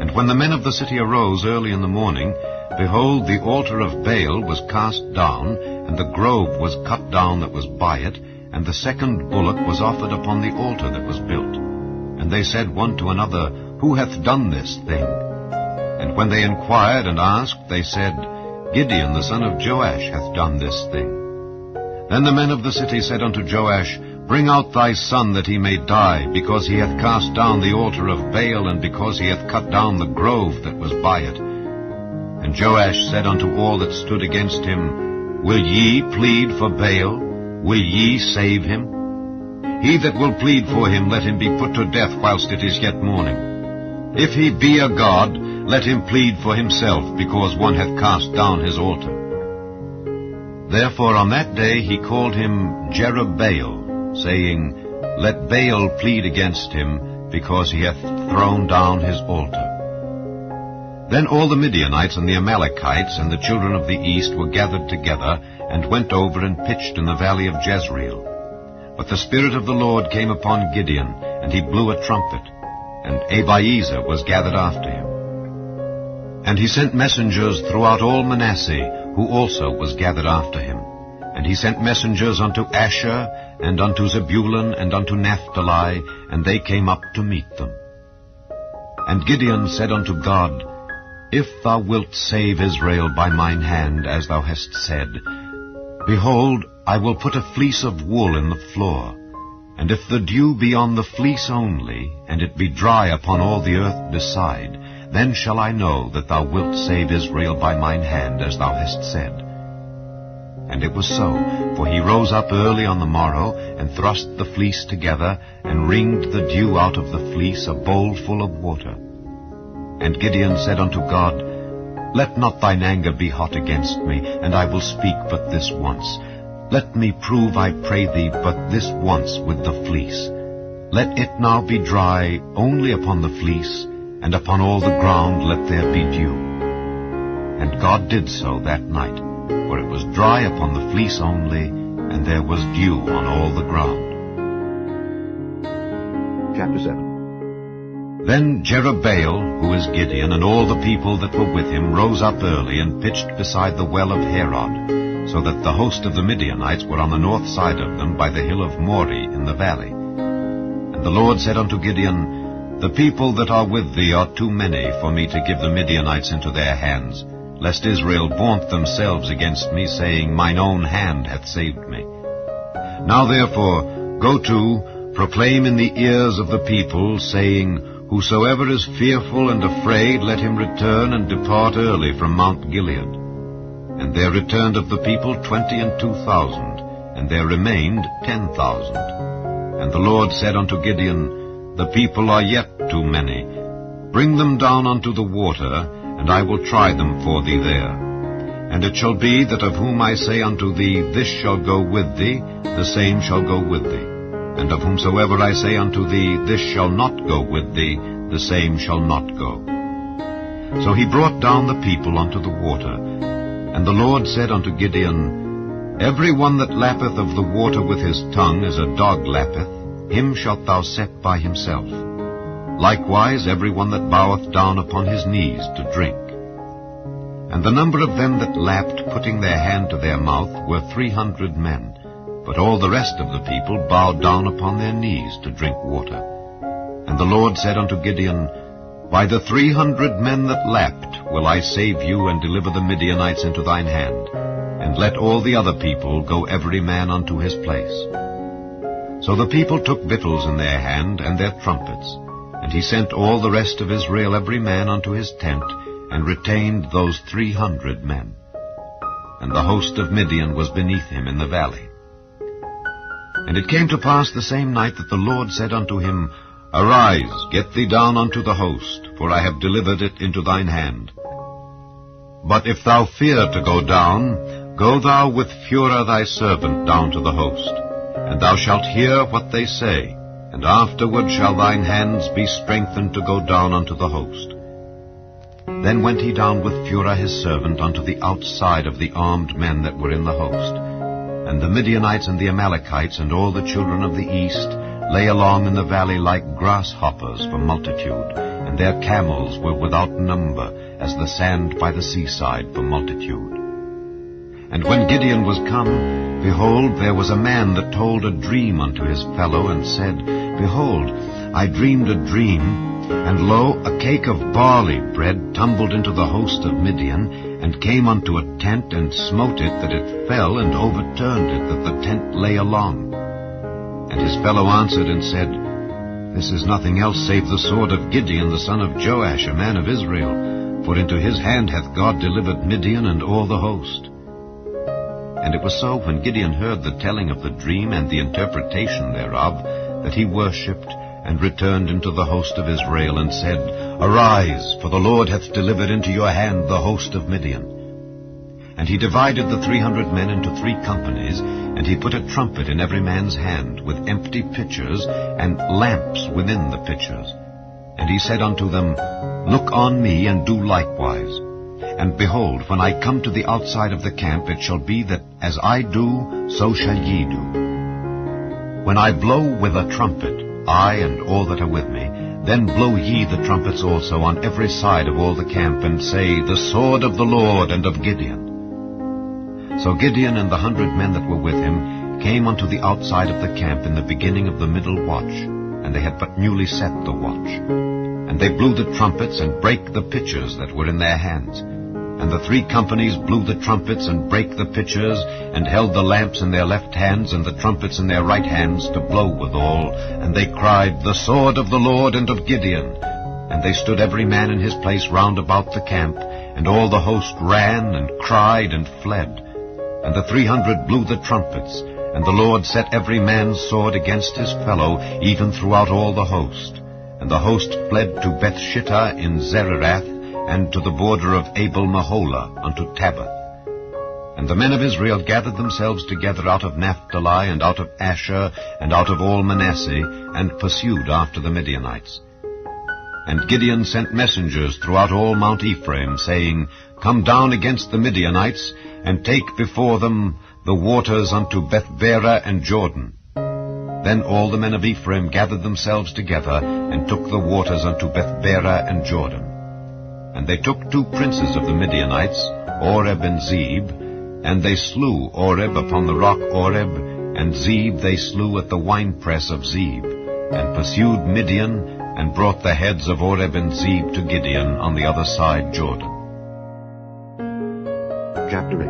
And when the men of the city arose early in the morning, behold, the altar of Baal was cast down, and the grove was cut down that was by it, and the second bullock was offered upon the altar that was built. And they said one to another, Who hath done this thing? And when they inquired and asked, they said, Gideon the son of Joash hath done this thing. Then the men of the city said unto Joash, Bring out thy son, that he may die, because he hath cast down the altar of Baal, and because he hath cut down the grove that was by it. And Joash said unto all that stood against him, Will ye plead for Baal? Will ye save him? He that will plead for him, let him be put to death whilst it is yet morning. If he be a god, let him plead for himself, because one hath cast down his altar. Therefore on that day he called him Jerubbaal, saying, Let Baal plead against him, because he hath thrown down his altar. Then all the Midianites and the Amalekites and the children of the east were gathered together, and went over and pitched in the valley of Jezreel. But the Spirit of the Lord came upon Gideon, and he blew a trumpet, and Abiezer was gathered after him. And he sent messengers throughout all Manasseh, who also was gathered after him. And he sent messengers unto Asher, and unto Zebulun, and unto Naphtali, and they came up to meet them. And Gideon said unto God, If thou wilt save Israel by mine hand, as thou hast said, behold, I will put a fleece of wool in the floor, and if the dew be on the fleece only, and it be dry upon all the earth beside, then shall I know that thou wilt save Israel by mine hand, as thou hast said. And it was so, for he rose up early on the morrow, and thrust the fleece together, and wringed the dew out of the fleece, a bowl full of water. And Gideon said unto God, Let not thine anger be hot against me, and I will speak but this once. Let me prove, I pray thee, but this once with the fleece. Let it now be dry only upon the fleece, and upon all the ground let there be dew. And God did so that night, for it was dry upon the fleece only, and there was dew on all the ground. Chapter 7. Then Jerubbaal, who is Gideon, and all the people that were with him, rose up early, and pitched beside the well of Herod, so that the host of the Midianites were on the north side of them, by the hill of Moreh in the valley. And the Lord said unto Gideon, The people that are with thee are too many for me to give the Midianites into their hands, lest Israel vaunt themselves against me, saying, Mine own hand hath saved me. Now therefore, go to, proclaim in the ears of the people, saying, Whosoever is fearful and afraid, let him return and depart early from Mount Gilead. And there returned of the people 22,000, and there remained 10,000. And the Lord said unto Gideon, The people are yet too many. Bring them down unto the water, and I will try them for thee there. And it shall be that of whom I say unto thee, This shall go with thee, the same shall go with thee. And of whomsoever I say unto thee, This shall not go with thee, the same shall not go. So he brought down the people unto the water. And the Lord said unto Gideon, Every one that lappeth of the water with his tongue, as a dog lappeth, him shalt thou set by himself. Likewise every one that boweth down upon his knees to drink. And the number of them that lapped, putting their hand to their mouth, were 300 men. But all the rest of the people bowed down upon their knees to drink water. And the Lord said unto Gideon, By the 300 men that lapped will I save you, and deliver the Midianites into thine hand. And let all the other people go every man unto his place. So the people took victuals in their hand, and their trumpets. And he sent all the rest of Israel every man unto his tent, and retained those 300 men. And the host of Midian was beneath him in the valley. And it came to pass the same night that the Lord said unto him, Arise, get thee down unto the host, for I have delivered it into thine hand. But if thou fear to go down, go thou with Phurah thy servant down to the host, and thou shalt hear what they say, and afterward shall thine hands be strengthened to go down unto the host. Then went he down with Phurah his servant unto the outside of the armed men that were in the host. And the Midianites and the Amalekites and all the children of the east lay along in the valley like grasshoppers for multitude, and their camels were without number, as the sand by the seaside for multitude. And when Gideon was come, behold, there was a man that told a dream unto his fellow, and said, Behold, I dreamed a dream, And lo, a cake of barley bread tumbled into the host of Midian, and came unto a tent, and smote it, that it fell, and overturned it, that the tent lay along. And his fellow answered and said, This is nothing else save the sword of Gideon the son of Joash, a man of Israel, for into his hand hath God delivered Midian and all the host. And it was so, when Gideon heard the telling of the dream and the interpretation thereof, that he worshipped, and returned into the host of Israel, and said, Arise, for the Lord hath delivered into your hand the host of Midian. And he divided the 300 men into 3 companies, and he put a trumpet in every man's hand, with empty pitchers, and lamps within the pitchers. And he said unto them, Look on me, and do likewise. And behold, when I come to the outside of the camp, it shall be that as I do, so shall ye do. When I blow with a trumpet, I and all that are with me, then blow ye the trumpets also on every side of all the camp, and say, The sword of the Lord and of Gideon. So Gideon and the 100 men that were with him came unto the outside of the camp in the beginning of the middle watch, and they had but newly set the watch. And they blew the trumpets, and brake the pitchers that were in their hands. And the 3 companies blew the trumpets, and brake the pitchers, and held the lamps in their left hands, and the trumpets in their right hands, to blow withal. And they cried, The sword of the Lord and of Gideon. And they stood every man in his place round about the camp, and all the host ran, and cried, and fled. And the 300 blew the trumpets, and the Lord set every man's sword against his fellow, even throughout all the host. And the host fled to Bethshittah in Zererath, and to the border of Abel-Meholah unto Tabbath. And the men of Israel gathered themselves together out of Naphtali, and out of Asher, and out of all Manasseh, and pursued after the Midianites. And Gideon sent messengers throughout all Mount Ephraim, saying, Come down against the Midianites, and take before them the waters unto Bethbara and Jordan. Then all the men of Ephraim gathered themselves together, and took the waters unto Bethbara and Jordan. And they took 2 princes of the Midianites, Oreb and Zeb, and they slew Oreb upon the rock Oreb, and Zeb they slew at the winepress of Zeb, and pursued Midian, and brought the heads of Oreb and Zeb to Gideon on the other side Jordan. Chapter 8.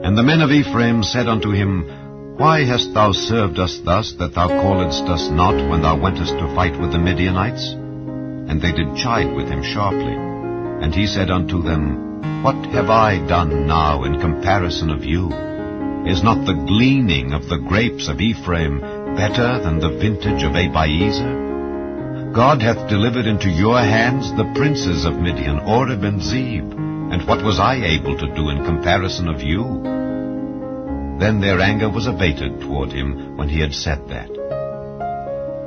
And the men of Ephraim said unto him, Why hast thou served us thus, that thou calledst us not when thou wentest to fight with the Midianites? And they did chide with him sharply. And he said unto them, What have I done now in comparison of you? Is not the gleaning of the grapes of Ephraim better than the vintage of Abiezer? God hath delivered into your hands the princes of Midian, Oreb and Zeb. And what was I able to do in comparison of you? Then their anger was abated toward him when he had said that.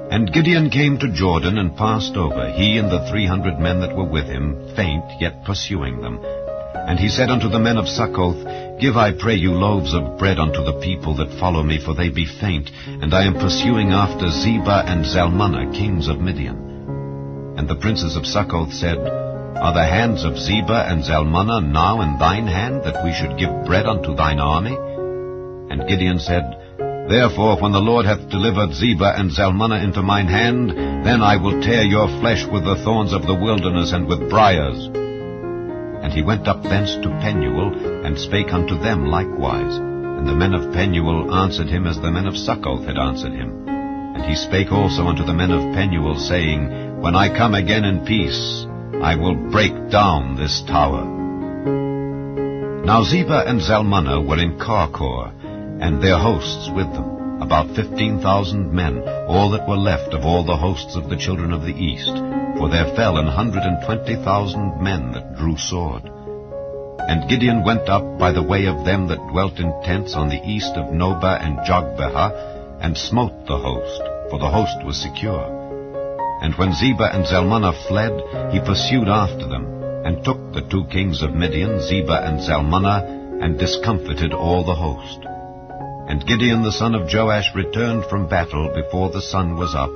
And Gideon came to Jordan, and passed over, he and the 300 men that were with him, faint, yet pursuing them. And he said unto the men of Succoth, Give, I pray you, loaves of bread unto the people that follow me, for they be faint, and I am pursuing after Zebah and Zalmunna, kings of Midian. And the princes of Succoth said, Are the hands of Zebah and Zalmunna now in thine hand, that we should give bread unto thine army? And Gideon said, Therefore, when the Lord hath delivered Zebah and Zalmunna into mine hand, then I will tear your flesh with the thorns of the wilderness and with briars. And he went up thence to Penuel, and spake unto them likewise. And the men of Penuel answered him as the men of Succoth had answered him. And he spake also unto the men of Penuel, saying, When I come again in peace, I will break down this tower. Now Zebah and Zalmunna were in Karkor, and their hosts with them, about 15,000 men, all that were left of all the hosts of the children of the east, for there fell 120,000 men that drew sword. And Gideon went up by the way of them that dwelt in tents on the east of Nobah and Jogbehah, and smote the host, for the host was secure. And when Zebah and Zalmunna fled, he pursued after them, and took the 2 kings of Midian, Zebah and Zalmunna, and discomfited all the host. And Gideon the son of Joash returned from battle before the sun was up,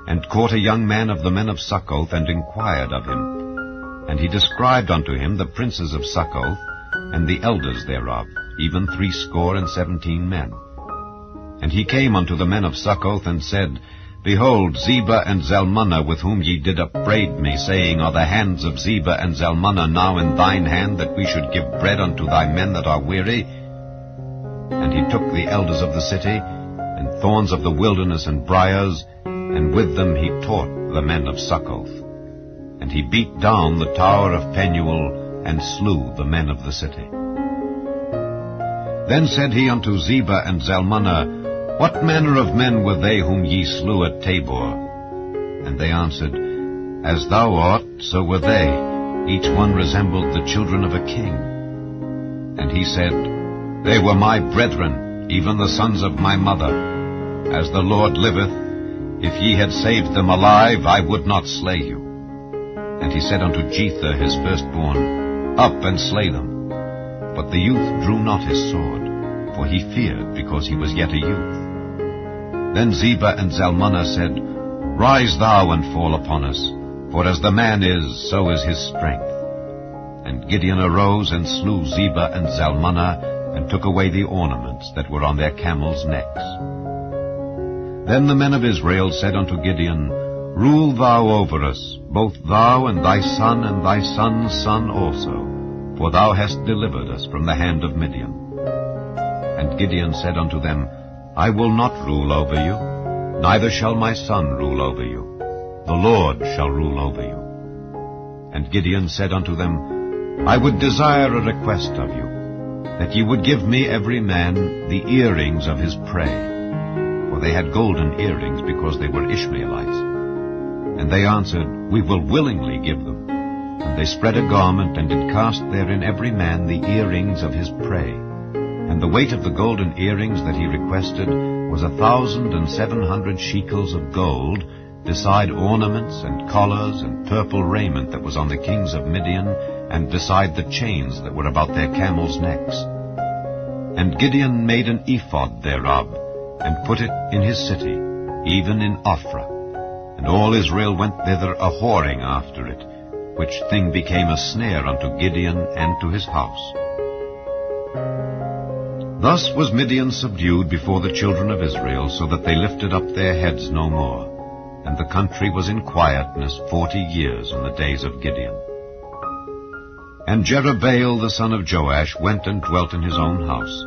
and caught a young man of the men of Succoth, and inquired of him. And he described unto him the princes of Succoth, and the elders thereof, even 70 men. And he came unto the men of Succoth, and said, Behold, Zebah and Zalmunna, with whom ye did upbraid me, saying, Are the hands of Zebah and Zalmunna now in thine hand, that we should give bread unto thy men that are weary? And he took the elders of the city, and thorns of the wilderness and briars, and with them he taught the men of Succoth. And he beat down the tower of Penuel, and slew the men of the city. Then said he unto Zebah and Zalmunna, What manner of men were they whom ye slew at Tabor? And they answered, As thou art, so were they. Each one resembled the children of a king. And he said, They were my brethren, even the sons of my mother. As the Lord liveth, if ye had saved them alive, I would not slay you. And he said unto Jephthah his firstborn, Up and slay them. But the youth drew not his sword, for he feared, because he was yet a youth. Then Zebah and Zalmunna said, Rise thou and fall upon us, for as the man is, so is his strength. And Gideon arose and slew Zebah and Zalmunna, and took away the ornaments that were on their camels' necks. Then the men of Israel said unto Gideon, Rule thou over us, both thou and thy son and thy son's son also, for thou hast delivered us from the hand of Midian. And Gideon said unto them, I will not rule over you, neither shall my son rule over you. The Lord shall rule over you. And Gideon said unto them, I would desire a request of you, that ye would give me every man the earrings of his prey. For they had golden earrings, because they were Ishmaelites. And they answered, We will willingly give them. And they spread a garment, and did cast therein every man the earrings of his prey. And the weight of the golden earrings that he requested was 1,700 shekels of gold, beside ornaments and collars and purple raiment that was on the kings of Midian, and beside the chains that were about their camels' necks. And Gideon made an ephod thereof, and put it in his city, even in Ophrah. And all Israel went thither a-whoring after it, which thing became a snare unto Gideon and to his house. Thus was Midian subdued before the children of Israel, so that they lifted up their heads no more. And the country was in quietness 40 years in the days of Gideon. And Jerubbaal the son of Joash went and dwelt in his own house.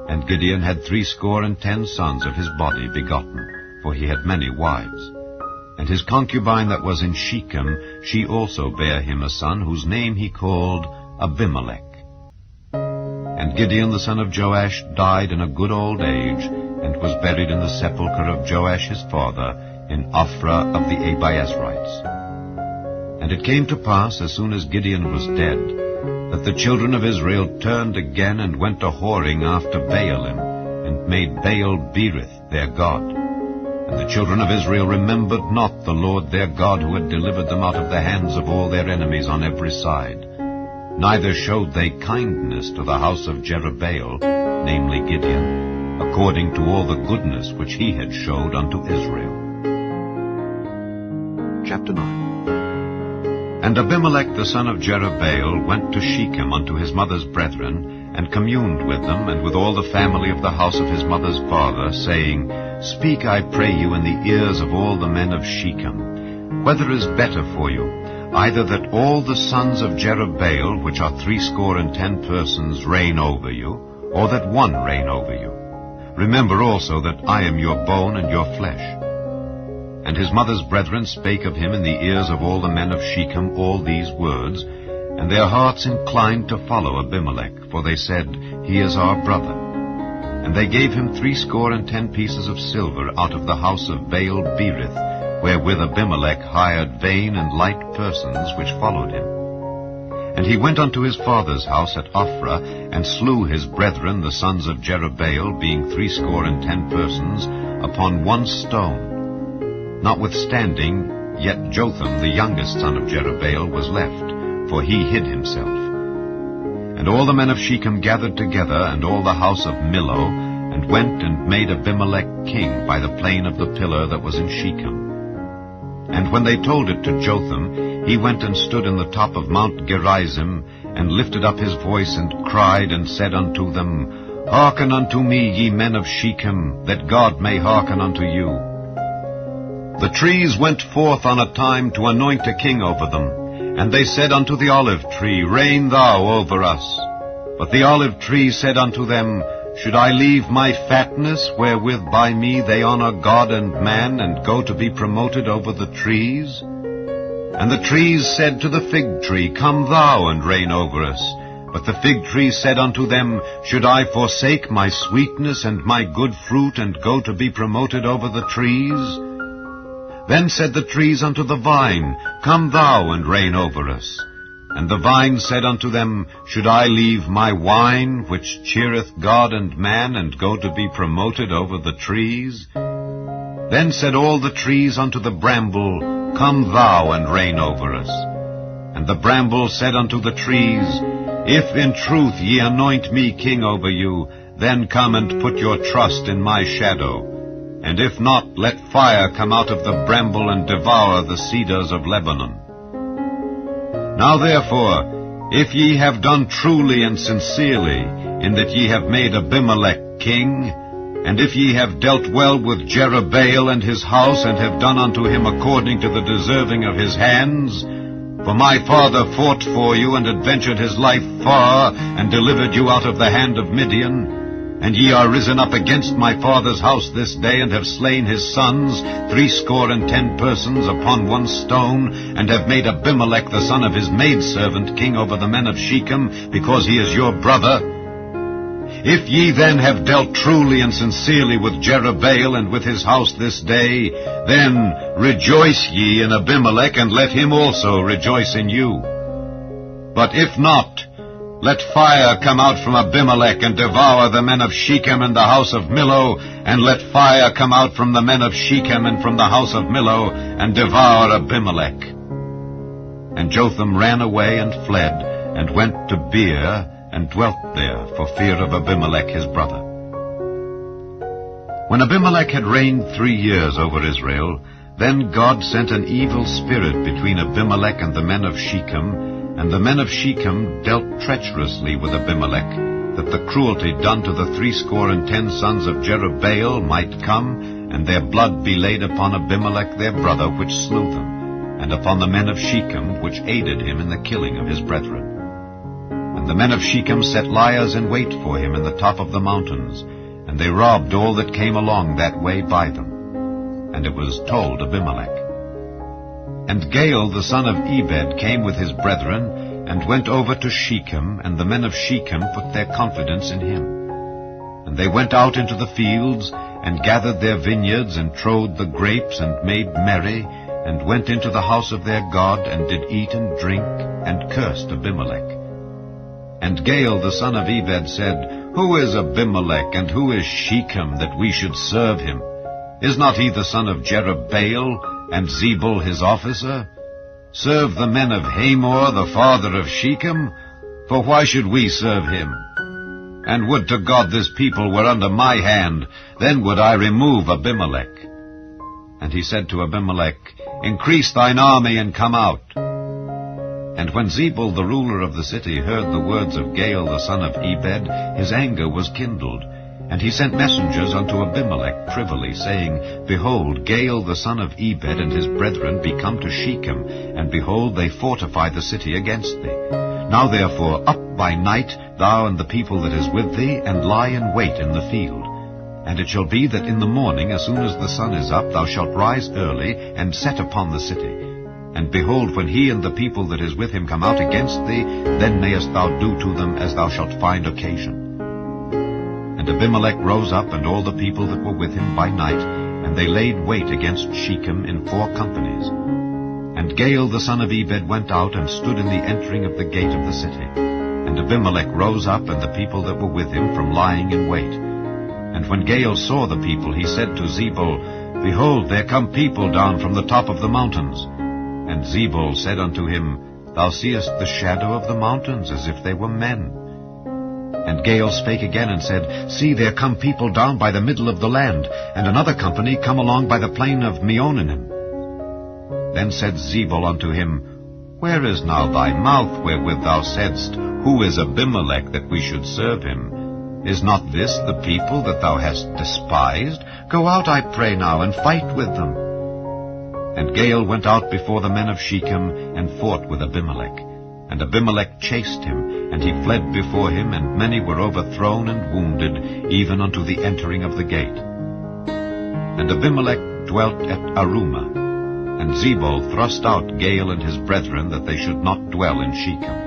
And Gideon had 70 sons of his body begotten, for he had many wives. And his concubine that was in Shechem, she also bare him a son, whose name he called Abimelech. And Gideon the son of Joash died in a good old age, and was buried in the sepulchre of Joash his father, in Ophrah of the Abiezrites. And it came to pass, as soon as Gideon was dead, that the children of Israel turned again and went a-whoring after Baalim, and made Baal-berith their god. And the children of Israel remembered not the Lord their God, who had delivered them out of the hands of all their enemies on every side. Neither showed they kindness to the house of Jerubbaal, namely Gideon, according to all the goodness which he had showed unto Israel. Chapter 9. And Abimelech the son of Jerubbaal went to Shechem unto his mother's brethren, and communed with them, and with all the family of the house of his mother's father, saying, Speak, I pray you, in the ears of all the men of Shechem, whether is better for you, either that all the sons of Jerubbaal, which are 70 persons, reign over you, or that one reign over you. Remember also that I am your bone and your flesh. And his mother's brethren spake of him in the ears of all the men of Shechem all these words, and their hearts inclined to follow Abimelech, for they said, He is our brother. And they gave him 70 pieces of silver out of the house of Baal-berith, wherewith Abimelech hired vain and light persons which followed him. And he went unto his father's house at Ophrah, and slew his brethren the sons of Jerubbaal, being 70 persons, upon one stone. Notwithstanding, yet Jotham the youngest son of Jerubbaal was left, for he hid himself. And all the men of Shechem gathered together, and all the house of Millo, and went and made Abimelech king by the plain of the pillar that was in Shechem. And when they told it to Jotham, he went and stood in the top of Mount Gerizim, and lifted up his voice, and cried, and said unto them, Hearken unto me, ye men of Shechem, that God may hearken unto you. The trees went forth on a time to anoint a king over them. And they said unto the olive tree, Reign thou over us. But the olive tree said unto them, Should I leave my fatness, wherewith by me they honor God and man, and go to be promoted over the trees? And the trees said to the fig tree, Come thou and reign over us. But the fig tree said unto them, Should I forsake my sweetness and my good fruit, and go to be promoted over the trees? Then said the trees unto the vine, Come thou and reign over us. And the vine said unto them, Should I leave my wine, which cheereth God and man, and go to be promoted over the trees? Then said all the trees unto the bramble, Come thou and reign over us. And the bramble said unto the trees, If in truth ye anoint me king over you, then come and put your trust in my shadow. And if not, let fire come out of the bramble and devour the cedars of Lebanon. Now therefore, if ye have done truly and sincerely, in that ye have made Abimelech king, and if ye have dealt well with Jerubbaal and his house, and have done unto him according to the deserving of his hands, for my father fought for you, and adventured his life far, and delivered you out of the hand of Midian, and ye are risen up against my father's house this day, and have slain his sons, 70 persons upon one stone, and have made Abimelech the son of his maidservant king over the men of Shechem, because he is your brother. If ye then have dealt truly and sincerely with Jerubbaal and with his house this day, then rejoice ye in Abimelech, and let him also rejoice in you. But if not, let fire come out from Abimelech, and devour the men of Shechem and the house of Millo, and let fire come out from the men of Shechem and from the house of Millo, and devour Abimelech. And Jotham ran away and fled, and went to Beer, and dwelt there for fear of Abimelech his brother. When Abimelech had reigned 3 years over Israel, then God sent an evil spirit between Abimelech and the men of Shechem, and the men of Shechem dealt treacherously with Abimelech, that the cruelty done to the 70 sons of Jerubbaal might come, and their blood be laid upon Abimelech their brother, which slew them, and upon the men of Shechem, which aided him in the killing of his brethren. And the men of Shechem set liers in wait for him in the top of the mountains, and they robbed all that came along that way by them. And it was told Abimelech. And Gaal the son of Ebed came with his brethren, and went over to Shechem, and the men of Shechem put their confidence in him. And they went out into the fields, and gathered their vineyards, and trode the grapes, and made merry, and went into the house of their God, and did eat and drink, and cursed Abimelech. And Gaal the son of Ebed said, Who is Abimelech, and who is Shechem, that we should serve him? Is not he the son of Jerubbaal, and Zebul his officer? Serve the men of Hamor, the father of Shechem? For why should we serve him? And would to God this people were under my hand, then would I remove Abimelech. And he said to Abimelech, Increase thine army, and come out. And when Zebul the ruler of the city heard the words of Gaal the son of Ebed, his anger was kindled. And he sent messengers unto Abimelech privily, saying, Behold, Gaal the son of Ebed and his brethren be come to Shechem, and behold, they fortify the city against thee. Now therefore up by night, thou and the people that is with thee, and lie in wait in the field. And it shall be that in the morning, as soon as the sun is up, thou shalt rise early, and set upon the city. And behold, when he and the people that is with him come out against thee, then mayest thou do to them as thou shalt find occasion. And Abimelech rose up, and all the people that were with him by night, and they laid wait against Shechem in 4 companies. And Gaal the son of Ebed went out, and stood in the entering of the gate of the city. And Abimelech rose up, and the people that were with him, from lying in wait. And when Gaal saw the people, he said to Zebul, Behold, there come people down from the top of the mountains. And Zebul said unto him, Thou seest the shadow of the mountains, as if they were men. And Gaal spake again, and said, See, there come people down by the middle of the land, and another company come along by the plain of Meonanim. Then said Zebul unto him, Where is now thy mouth, wherewith thou saidst, Who is Abimelech, that we should serve him? Is not this the people that thou hast despised? Go out, I pray now, and fight with them. And Gaal went out before the men of Shechem, and fought with Abimelech. And Abimelech chased him, and he fled before him, and many were overthrown and wounded, even unto the entering of the gate. And Abimelech dwelt at Arumah, and Zebul thrust out Gaal and his brethren, that they should not dwell in Shechem.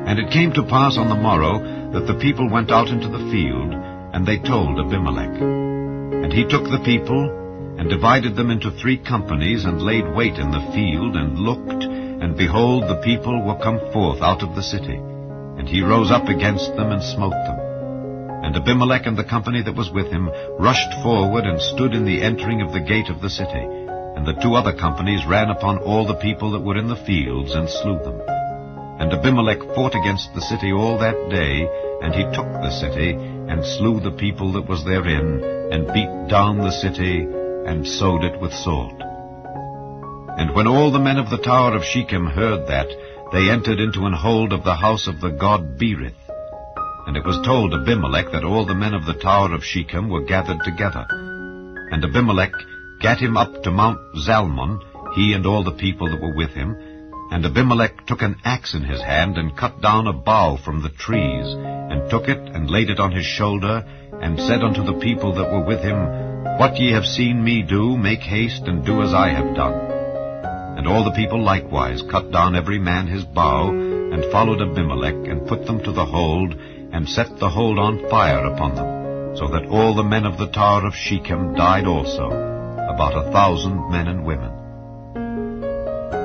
And it came to pass on the morrow, that the people went out into the field, and they told Abimelech. And he took the people, and divided them into 3 companies, and laid wait in the field, and looked, and behold, the people were come forth out of the city. And he rose up against them, and smote them. And Abimelech and the company that was with him rushed forward, and stood in the entering of the gate of the city. And the 2 other companies ran upon all the people that were in the fields, and slew them. And Abimelech fought against the city all that day, and he took the city, and slew the people that was therein, and beat down the city, and sowed it with salt. And when all the men of the tower of Shechem heard that, they entered into an hold of the house of the god Berith. And it was told Abimelech that all the men of the tower of Shechem were gathered together. And Abimelech gat him up to Mount Zalmon, he and all the people that were with him. And Abimelech took an axe in his hand, and cut down a bough from the trees, and took it, and laid it on his shoulder, and said unto the people that were with him, What ye have seen me do, make haste, and do as I have done. And all the people likewise cut down every man his bough, and followed Abimelech, and put them to the hold, and set the hold on fire upon them, so that all the men of the tower of Shechem died also, about 1,000 men and women.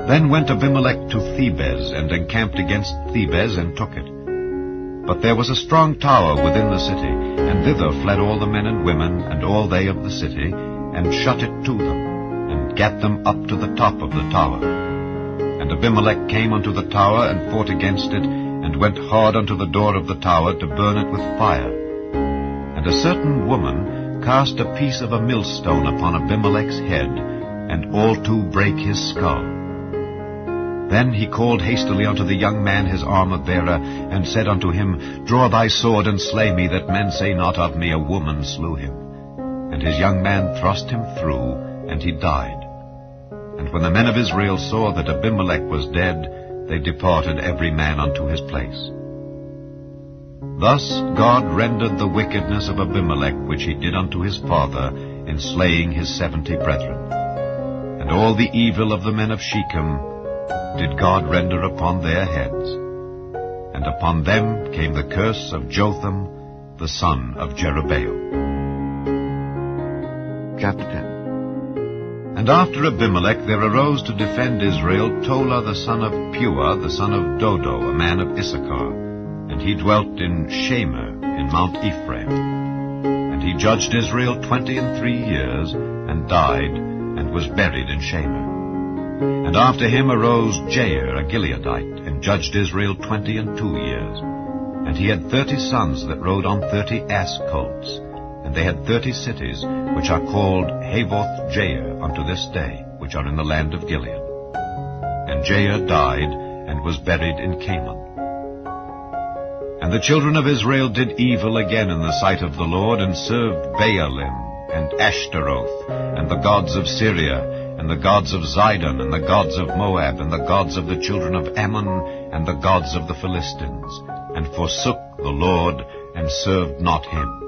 Then went Abimelech to Thebez, and encamped against Thebez, and took it. But there was a strong tower within the city, and thither fled all the men and women, and all they of the city, and shut it to them, and gat them up to the top of the tower. And Abimelech came unto the tower, and fought against it, and went hard unto the door of the tower, to burn it with fire. And a certain woman cast a piece of a millstone upon Abimelech's head, and all 2 brake his skull. Then he called hastily unto the young man his armor-bearer, and said unto him, Draw thy sword, and slay me, that men say not of me, A woman slew him. And his young man thrust him through, and he died. And when the men of Israel saw that Abimelech was dead, they departed every man unto his place. Thus God rendered the wickedness of Abimelech, which he did unto his father, in slaying his 70 brethren. And all the evil of the men of Shechem did God render upon their heads. And upon them came the curse of Jotham, the son of Jerubbaal. Chapter 10. And after Abimelech there arose to defend Israel Tola the son of Puah, the son of Dodo, a man of Issachar. And he dwelt in Shamir, in Mount Ephraim. And he judged Israel 23 years, and died, and was buried in Shamir. And after him arose Jair, a Gileadite, and judged Israel 22 years. And he had 30 sons that rode on 30 ass colts. And they had 30 cities, which are called Havoth Jair unto this day, which are in the land of Gilead. And Jair died, and was buried in Canaan. And the children of Israel did evil again in the sight of the Lord, and served Baalim, and Ashtaroth, and the gods of Syria, and the gods of Zidon, and the gods of Moab, and the gods of the children of Ammon, and the gods of the Philistines, and forsook the Lord, and served not him.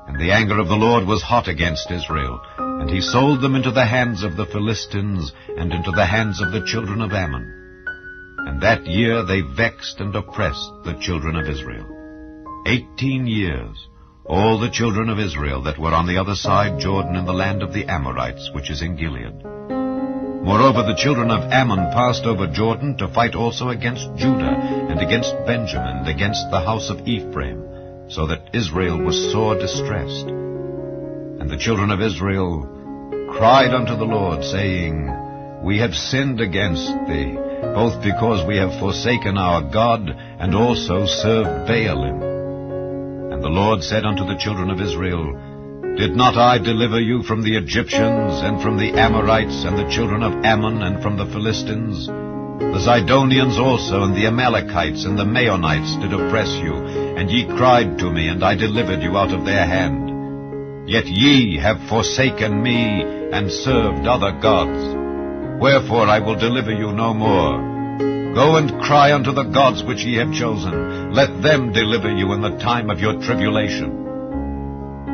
And the anger of the Lord was hot against Israel, and he sold them into the hands of the Philistines, and into the hands of the children of Ammon. And that year they vexed and oppressed the children of Israel. 18 years, all the children of Israel that were on the other side Jordan in the land of the Amorites, which is in Gilead. Moreover, the children of Ammon passed over Jordan to fight also against Judah, and against Benjamin, and against the house of Ephraim, so that Israel was sore distressed. And the children of Israel cried unto the Lord, saying, We have sinned against thee, both because we have forsaken our God, and also served Baalim. And the Lord said unto the children of Israel, Did not I deliver you from the Egyptians, and from the Amorites, and the children of Ammon, and from the Philistines? The Zidonians also, and the Amalekites, and the Maonites did oppress you, and ye cried to me, and I delivered you out of their hand. Yet ye have forsaken me, and served other gods. Wherefore I will deliver you no more. Go and cry unto the gods which ye have chosen. Let them deliver you in the time of your tribulation.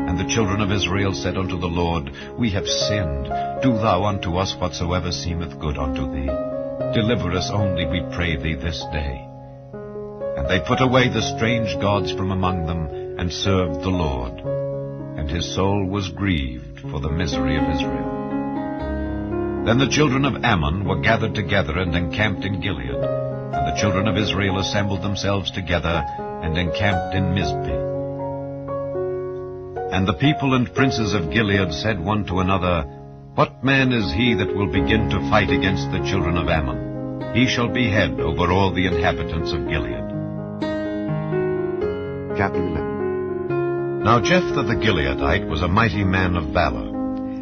And the children of Israel said unto the Lord, We have sinned. Do thou unto us whatsoever seemeth good unto thee. Deliver us only, we pray thee, this day. And they put away the strange gods from among them, and served the Lord. And his soul was grieved for the misery of Israel. Then the children of Ammon were gathered together and encamped in Gilead. And the children of Israel assembled themselves together and encamped in Mizpeh. And the people and princes of Gilead said one to another, What man is he that will begin to fight against the children of Ammon? He shall be head over all the inhabitants of Gilead. Chapter 11. Now Jephthah the Gileadite was a mighty man of valor,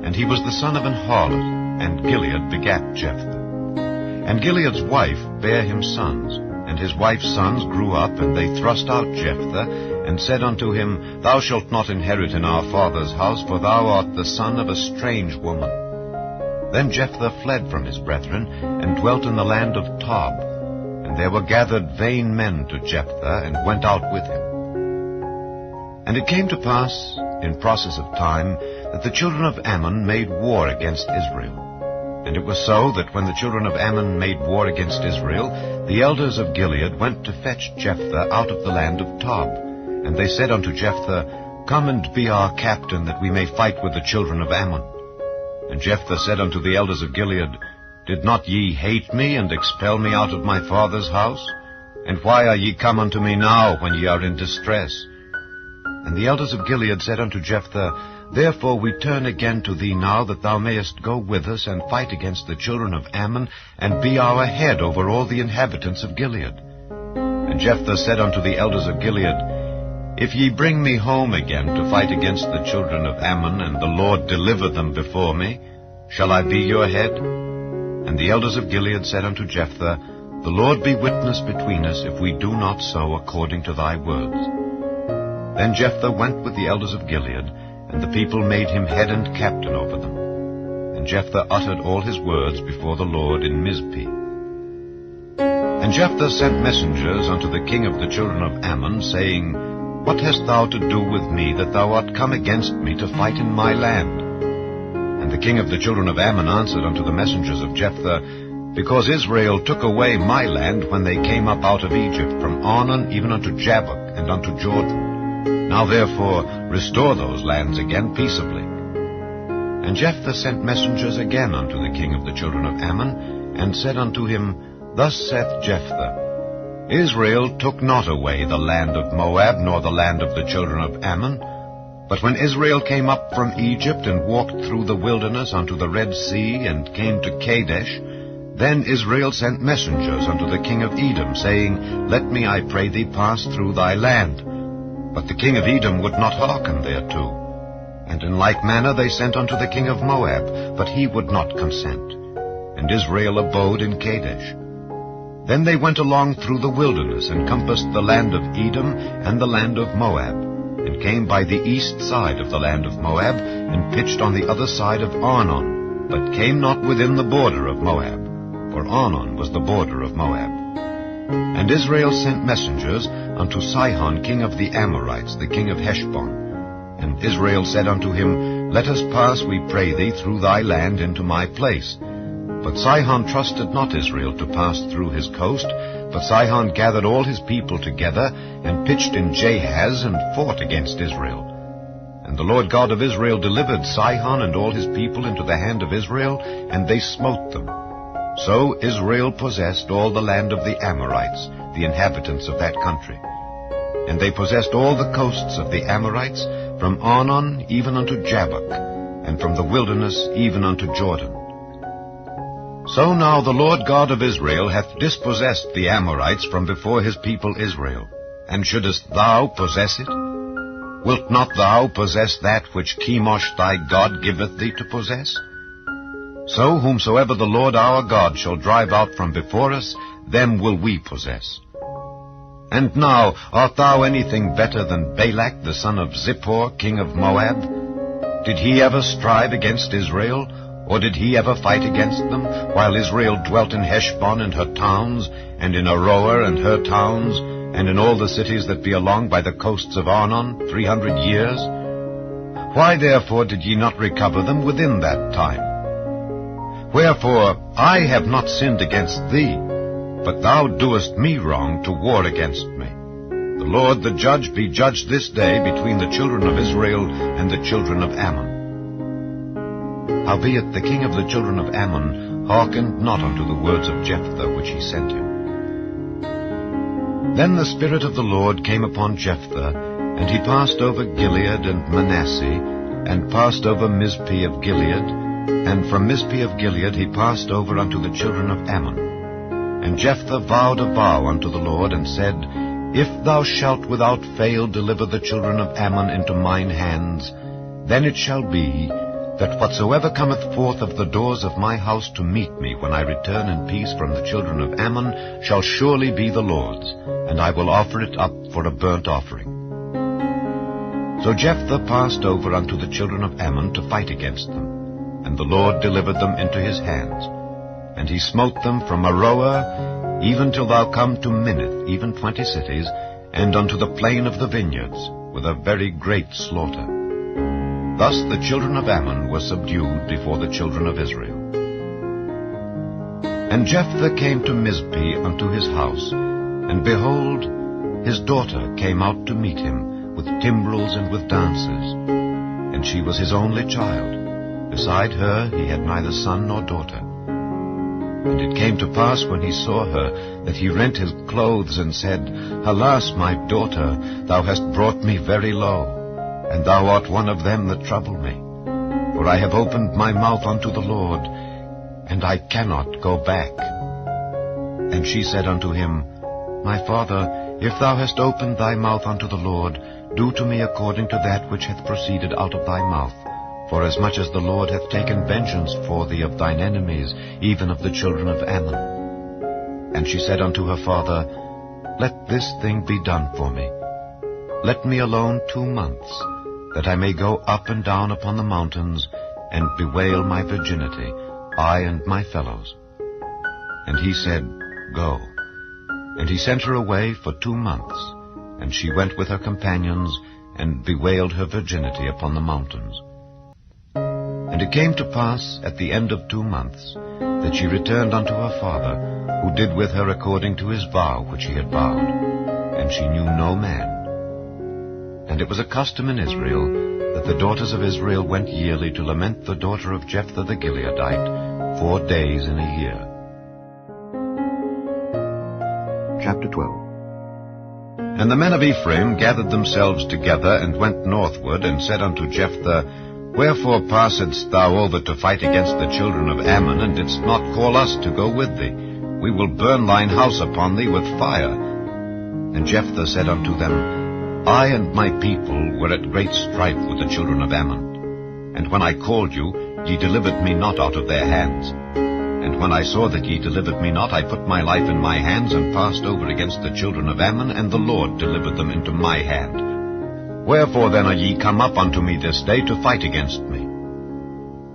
and he was the son of an harlot, and Gilead begat Jephthah. And Gilead's wife bare him sons, and his wife's sons grew up, and they thrust out Jephthah, and said unto him, Thou shalt not inherit in our father's house, for thou art the son of a strange woman. Then Jephthah fled from his brethren, and dwelt in the land of Tob. And there were gathered vain men to Jephthah, and went out with him. And it came to pass, in process of time, that the children of Ammon made war against Israel. And it was so that when the children of Ammon made war against Israel, the elders of Gilead went to fetch Jephthah out of the land of Tob. And they said unto Jephthah, Come and be our captain, that we may fight with the children of Ammon. And Jephthah said unto the elders of Gilead, Did not ye hate me, and expel me out of my father's house? And why are ye come unto me now, when ye are in distress? And the elders of Gilead said unto Jephthah, Therefore we turn again to thee now, that thou mayest go with us, and fight against the children of Ammon, and be our head over all the inhabitants of Gilead. And Jephthah said unto the elders of Gilead, If ye bring me home again to fight against the children of Ammon, and the Lord deliver them before me, shall I be your head? And the elders of Gilead said unto Jephthah, The Lord be witness between us, if we do not so according to thy words. Then Jephthah went with the elders of Gilead, and the people made him head and captain over them. And Jephthah uttered all his words before the Lord in Mizpeh. And Jephthah sent messengers unto the king of the children of Ammon, saying, What hast thou to do with me, that thou art come against me to fight in my land? And the king of the children of Ammon answered unto the messengers of Jephthah, Because Israel took away my land when they came up out of Egypt, from Arnon even unto Jabbok, and unto Jordan. Now therefore restore those lands again peaceably. And Jephthah sent messengers again unto the king of the children of Ammon, and said unto him, Thus saith Jephthah, Israel took not away the land of Moab, nor the land of the children of Ammon. But when Israel came up from Egypt, and walked through the wilderness unto the Red Sea, and came to Kadesh, then Israel sent messengers unto the king of Edom, saying, Let me, I pray thee, pass through thy land. But the king of Edom would not hearken thereto. And in like manner they sent unto the king of Moab, but he would not consent. And Israel abode in Kadesh. Then they went along through the wilderness, and compassed the land of Edom and the land of Moab, and came by the east side of the land of Moab, and pitched on the other side of Arnon, but came not within the border of Moab, for Arnon was the border of Moab. And Israel sent messengers unto Sihon king of the Amorites, the king of Heshbon. And Israel said unto him, Let us pass, we pray thee, through thy land into my place. But Sihon trusted not Israel to pass through his coast, but Sihon gathered all his people together, and pitched in Jahaz, and fought against Israel. And the Lord God of Israel delivered Sihon and all his people into the hand of Israel, and they smote them. So Israel possessed all the land of the Amorites, the inhabitants of that country. And they possessed all the coasts of the Amorites, from Arnon even unto Jabbok, and from the wilderness even unto Jordan. So now the Lord God of Israel hath dispossessed the Amorites from before his people Israel. And shouldest thou possess it? Wilt not thou possess that which Chemosh thy God giveth thee to possess? So whomsoever the Lord our God shall drive out from before us, them will we possess. And now, art thou anything better than Balak the son of Zippor, king of Moab? Did he ever strive against Israel? Or did he ever fight against them, while Israel dwelt in Heshbon and her towns, and in Aroer and her towns, and in all the cities that be along by the coasts of Arnon, 300 years? Why therefore did ye not recover them within that time? Wherefore I have not sinned against thee, but thou doest me wrong to war against me. The Lord the judge be judged this day between the children of Israel and the children of Ammon. Howbeit the king of the children of Ammon hearkened not unto the words of Jephthah which he sent him. Then the Spirit of the Lord came upon Jephthah, and he passed over Gilead and Manasseh, and passed over Mizpeh of Gilead, and from Mizpeh of Gilead he passed over unto the children of Ammon. And Jephthah vowed a vow unto the Lord, and said, If thou shalt without fail deliver the children of Ammon into mine hands, then it shall be, that whatsoever cometh forth of the doors of my house to meet me when I return in peace from the children of Ammon shall surely be the Lord's, and I will offer it up for a burnt offering. So Jephthah passed over unto the children of Ammon to fight against them, and the Lord delivered them into his hands. And he smote them from Aroer even till thou come to Minnith, even 20 cities, and unto the plain of the vineyards, with a very great slaughter. Thus the children of Ammon were subdued before the children of Israel. And Jephthah came to Mizpeh unto his house, and behold, his daughter came out to meet him, with timbrels and with dances. And she was his only child. Beside her he had neither son nor daughter. And it came to pass when he saw her, that he rent his clothes, and said, Alas, my daughter, thou hast brought me very low, and thou art one of them that trouble me. For I have opened my mouth unto the Lord, and I cannot go back. And she said unto him, My father, if thou hast opened thy mouth unto the Lord, do to me according to that which hath proceeded out of thy mouth. Forasmuch as the Lord hath taken vengeance for thee of thine enemies, even of the children of Ammon. And she said unto her father, Let this thing be done for me. Let me alone 2 months, that I may go up and down upon the mountains, and bewail my virginity, I and my fellows. And he said, Go. And he sent her away for 2 months, and she went with her companions, and bewailed her virginity upon the mountains. And it came to pass at the end of 2 months, that she returned unto her father, who did with her according to his vow which he had vowed, and she knew no man. And it was a custom in Israel, that the daughters of Israel went yearly to lament the daughter of Jephthah the Gileadite 4 days in a year. Chapter 12. And the men of Ephraim gathered themselves together, and went northward, and said unto Jephthah, Wherefore passedst thou over to fight against the children of Ammon, and didst not call us to go with thee? We will burn thine house upon thee with fire. And Jephthah said unto them, I and my people were at great strife with the children of Ammon. And when I called you, ye delivered me not out of their hands. And when I saw that ye delivered me not, I put my life in my hands, and passed over against the children of Ammon, and the Lord delivered them into my hand. Wherefore then are ye come up unto me this day to fight against me?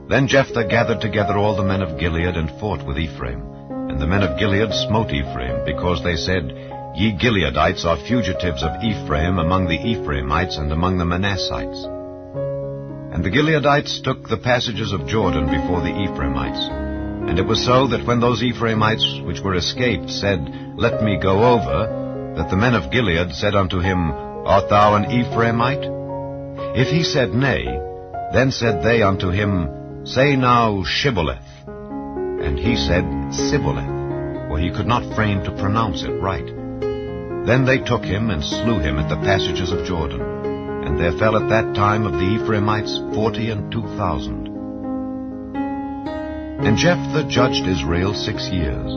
Then Jephthah gathered together all the men of Gilead, and fought with Ephraim. And the men of Gilead smote Ephraim, because they said, Ye Gileadites are fugitives of Ephraim among the Ephraimites and among the Manassites. And the Gileadites took the passages of Jordan before the Ephraimites. And it was so that when those Ephraimites which were escaped said, Let me go over, that the men of Gilead said unto him, Art thou an Ephraimite? If he said, Nay, then said they unto him, Say now Shibboleth. And he said, Sibboleth, for he could not frame to pronounce it right. Then they took him, and slew him at the passages of Jordan. And there fell at that time of the Ephraimites 42,000. And Jephthah judged Israel 6 years.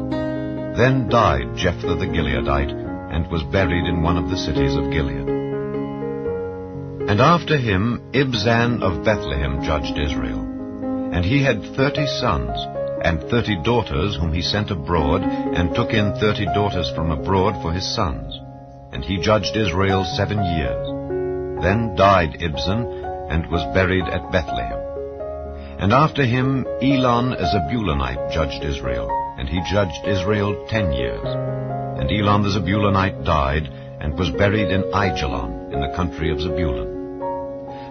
Then died Jephthah the Gileadite, and was buried in one of the cities of Gilead. And after him Ibzan of Bethlehem judged Israel. And he had 30 sons, and 30 daughters whom he sent abroad, and took in 30 daughters from abroad for his sons. And he judged Israel 7 years. Then died Ibzan, and was buried at Bethlehem. And after him Elon a Zebulunite judged Israel, and he judged Israel 10 years. And Elon the Zebulunite died, and was buried in Aijalon, in the country of Zebulun.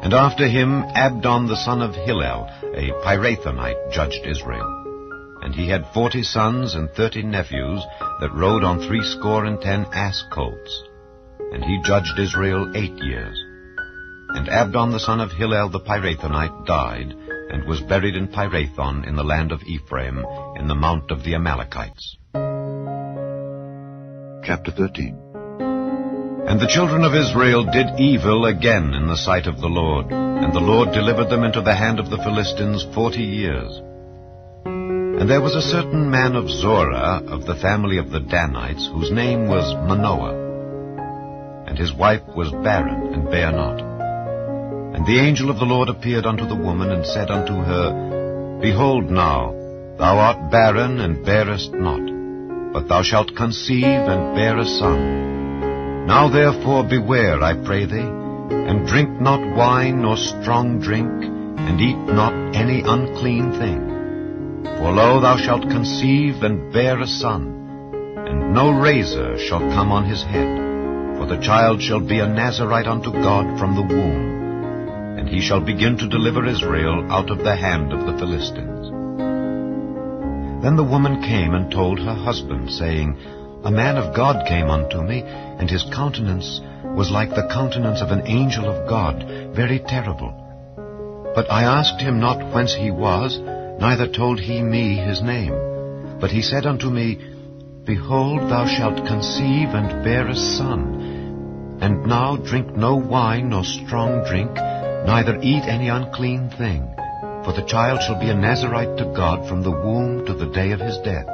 And after him Abdon the son of Hillel, a Pirathonite, judged Israel. And he had 40 sons and 30 nephews, that rode on 70 ass colts. And he judged Israel 8 years. And Abdon the son of Hillel the Pirathonite died, and was buried in Pirathon in the land of Ephraim, in the mount of the Amalekites. Chapter 13. And the children of Israel did evil again in the sight of the Lord, and the Lord delivered them into the hand of the Philistines 40 years. And there was a certain man of Zorah, of the family of the Danites, whose name was Manoah. And his wife was barren, and bare not. And the angel of the Lord appeared unto the woman, and said unto her, Behold now, thou art barren, and bearest not, but thou shalt conceive, and bear a son. Now therefore beware, I pray thee, and drink not wine nor strong drink, and eat not any unclean thing. For lo, thou shalt conceive, and bear a son, and no razor shall come on his head, for the child shall be a Nazarite unto God from the womb, and he shall begin to deliver Israel out of the hand of the Philistines. Then the woman came and told her husband, saying, A man of God came unto me, and his countenance was like the countenance of an angel of God, very terrible. But I asked him not whence he was, neither told he me his name. But he said unto me, Behold, thou shalt conceive, and bear a son. And now drink no wine nor strong drink, neither eat any unclean thing, for the child shall be a Nazarite to God from the womb to the day of his death.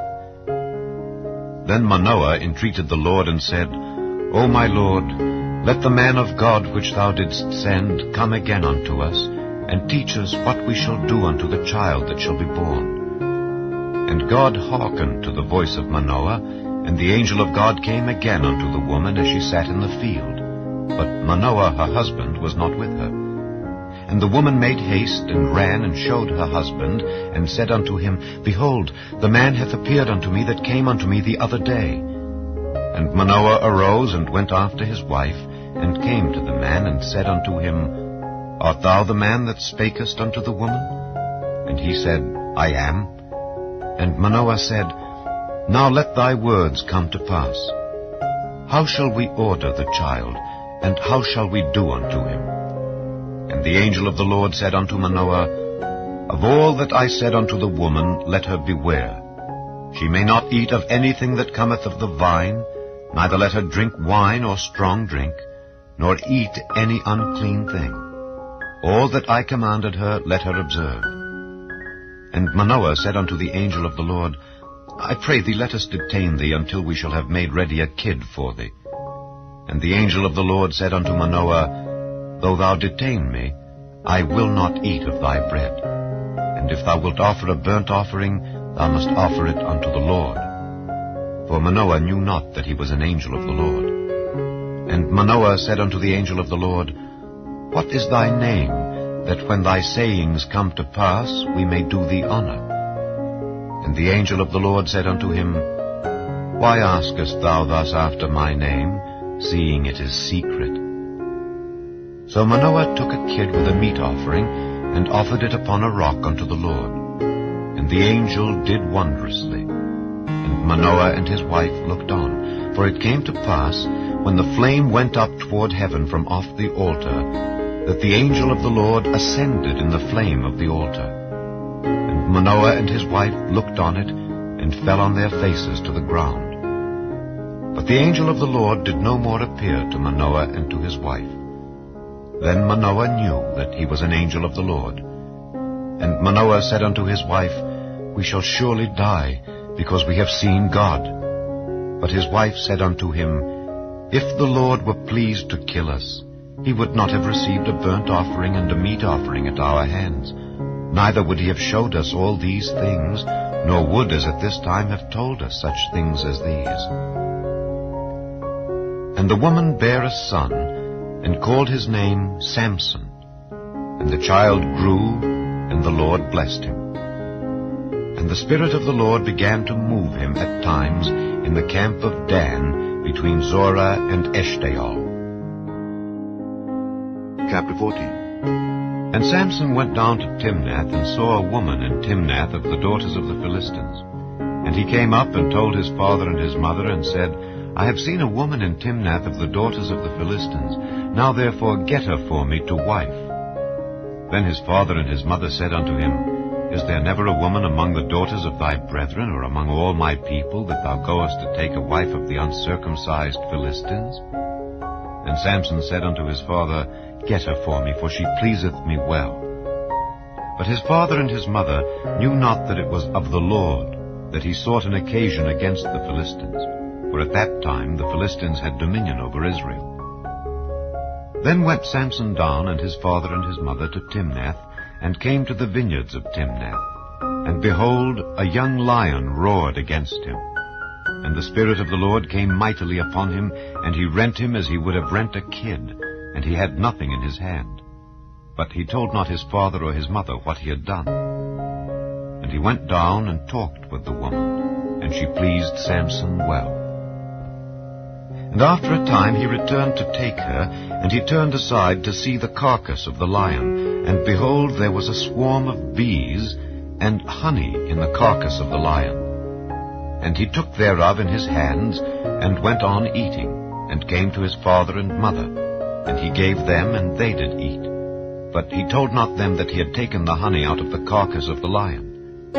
Then Manoah entreated the Lord, and said, O my Lord, let the man of God which thou didst send come again unto us, and teach us what we shall do unto the child that shall be born. And God hearkened to the voice of Manoah, and the angel of God came again unto the woman as she sat in the field. But Manoah her husband was not with her. And the woman made haste, and ran, and showed her husband, and said unto him, Behold, the man hath appeared unto me that came unto me the other day. And Manoah arose, and went after his wife, and came to the man, and said unto him, Art thou the man that spakest unto the woman? And he said, I am. And Manoah said, Now let thy words come to pass. How shall we order the child, and how shall we do unto him? And the angel of the Lord said unto Manoah, Of all that I said unto the woman, let her beware. She may not eat of anything that cometh of the vine, neither let her drink wine or strong drink, nor eat any unclean thing. All that I commanded her, let her observe. And Manoah said unto the angel of the Lord, I pray thee, let us detain thee until we shall have made ready a kid for thee. And the angel of the Lord said unto Manoah, Though thou detain me, I will not eat of thy bread. And if thou wilt offer a burnt offering, thou must offer it unto the Lord. For Manoah knew not that he was an angel of the Lord. And Manoah said unto the angel of the Lord, What is thy name, that when thy sayings come to pass, we may do thee honor? And the angel of the Lord said unto him, Why askest thou thus after my name, seeing it is secret? So Manoah took a kid with a meat offering, and offered it upon a rock unto the Lord. And the angel did wondrously. And Manoah and his wife looked on. For it came to pass, when the flame went up toward heaven from off the altar, that the angel of the Lord ascended in the flame of the altar. And Manoah and his wife looked on it, and fell on their faces to the ground. But the angel of the Lord did no more appear to Manoah and to his wife. Then Manoah knew that he was an angel of the Lord. And Manoah said unto his wife, We shall surely die, because we have seen God. But his wife said unto him, If the Lord were pleased to kill us, he would not have received a burnt offering and a meat offering at our hands. Neither would he have showed us all these things, nor would, as at this time, have told us such things as these. And the woman bare a son, and called his name Samson. And the child grew, and and the Lord blessed him. And the Spirit of the Lord began to move him at times in the camp of Dan, between Zorah and Eshtaol. Chapter 14. And Samson went down to Timnath, and saw a woman in Timnath of the daughters of the Philistines. And he came up and told his father and his mother, and said, I have seen a woman in Timnath of the daughters of the Philistines. Now therefore get her for me to wife. Then his father and his mother said unto him, Is there never a woman among the daughters of thy brethren, or among all my people, that thou goest to take a wife of the uncircumcised Philistines? And Samson said unto his father, Get her for me, for she pleaseth me well. But his father and his mother knew not that it was of the Lord, that he sought an occasion against the Philistines, for at that time the Philistines had dominion over Israel. Then went Samson down, and his father and his mother, to Timnath, and came to the vineyards of Timnath. And behold, a young lion roared against him. And the Spirit of the Lord came mightily upon him, and he rent him as he would have rent a kid, and he had nothing in his hand. But he told not his father or his mother what he had done. And he went down and talked with the woman, and she pleased Samson well. And after a time he returned to take her, and he turned aside to see the carcass of the lion. And behold, there was a swarm of bees and honey in the carcass of the lion. And he took thereof in his hands, and went on eating, and came to his father and mother. And he gave them, and they did eat. But he told not them that he had taken the honey out of the carcass of the lion.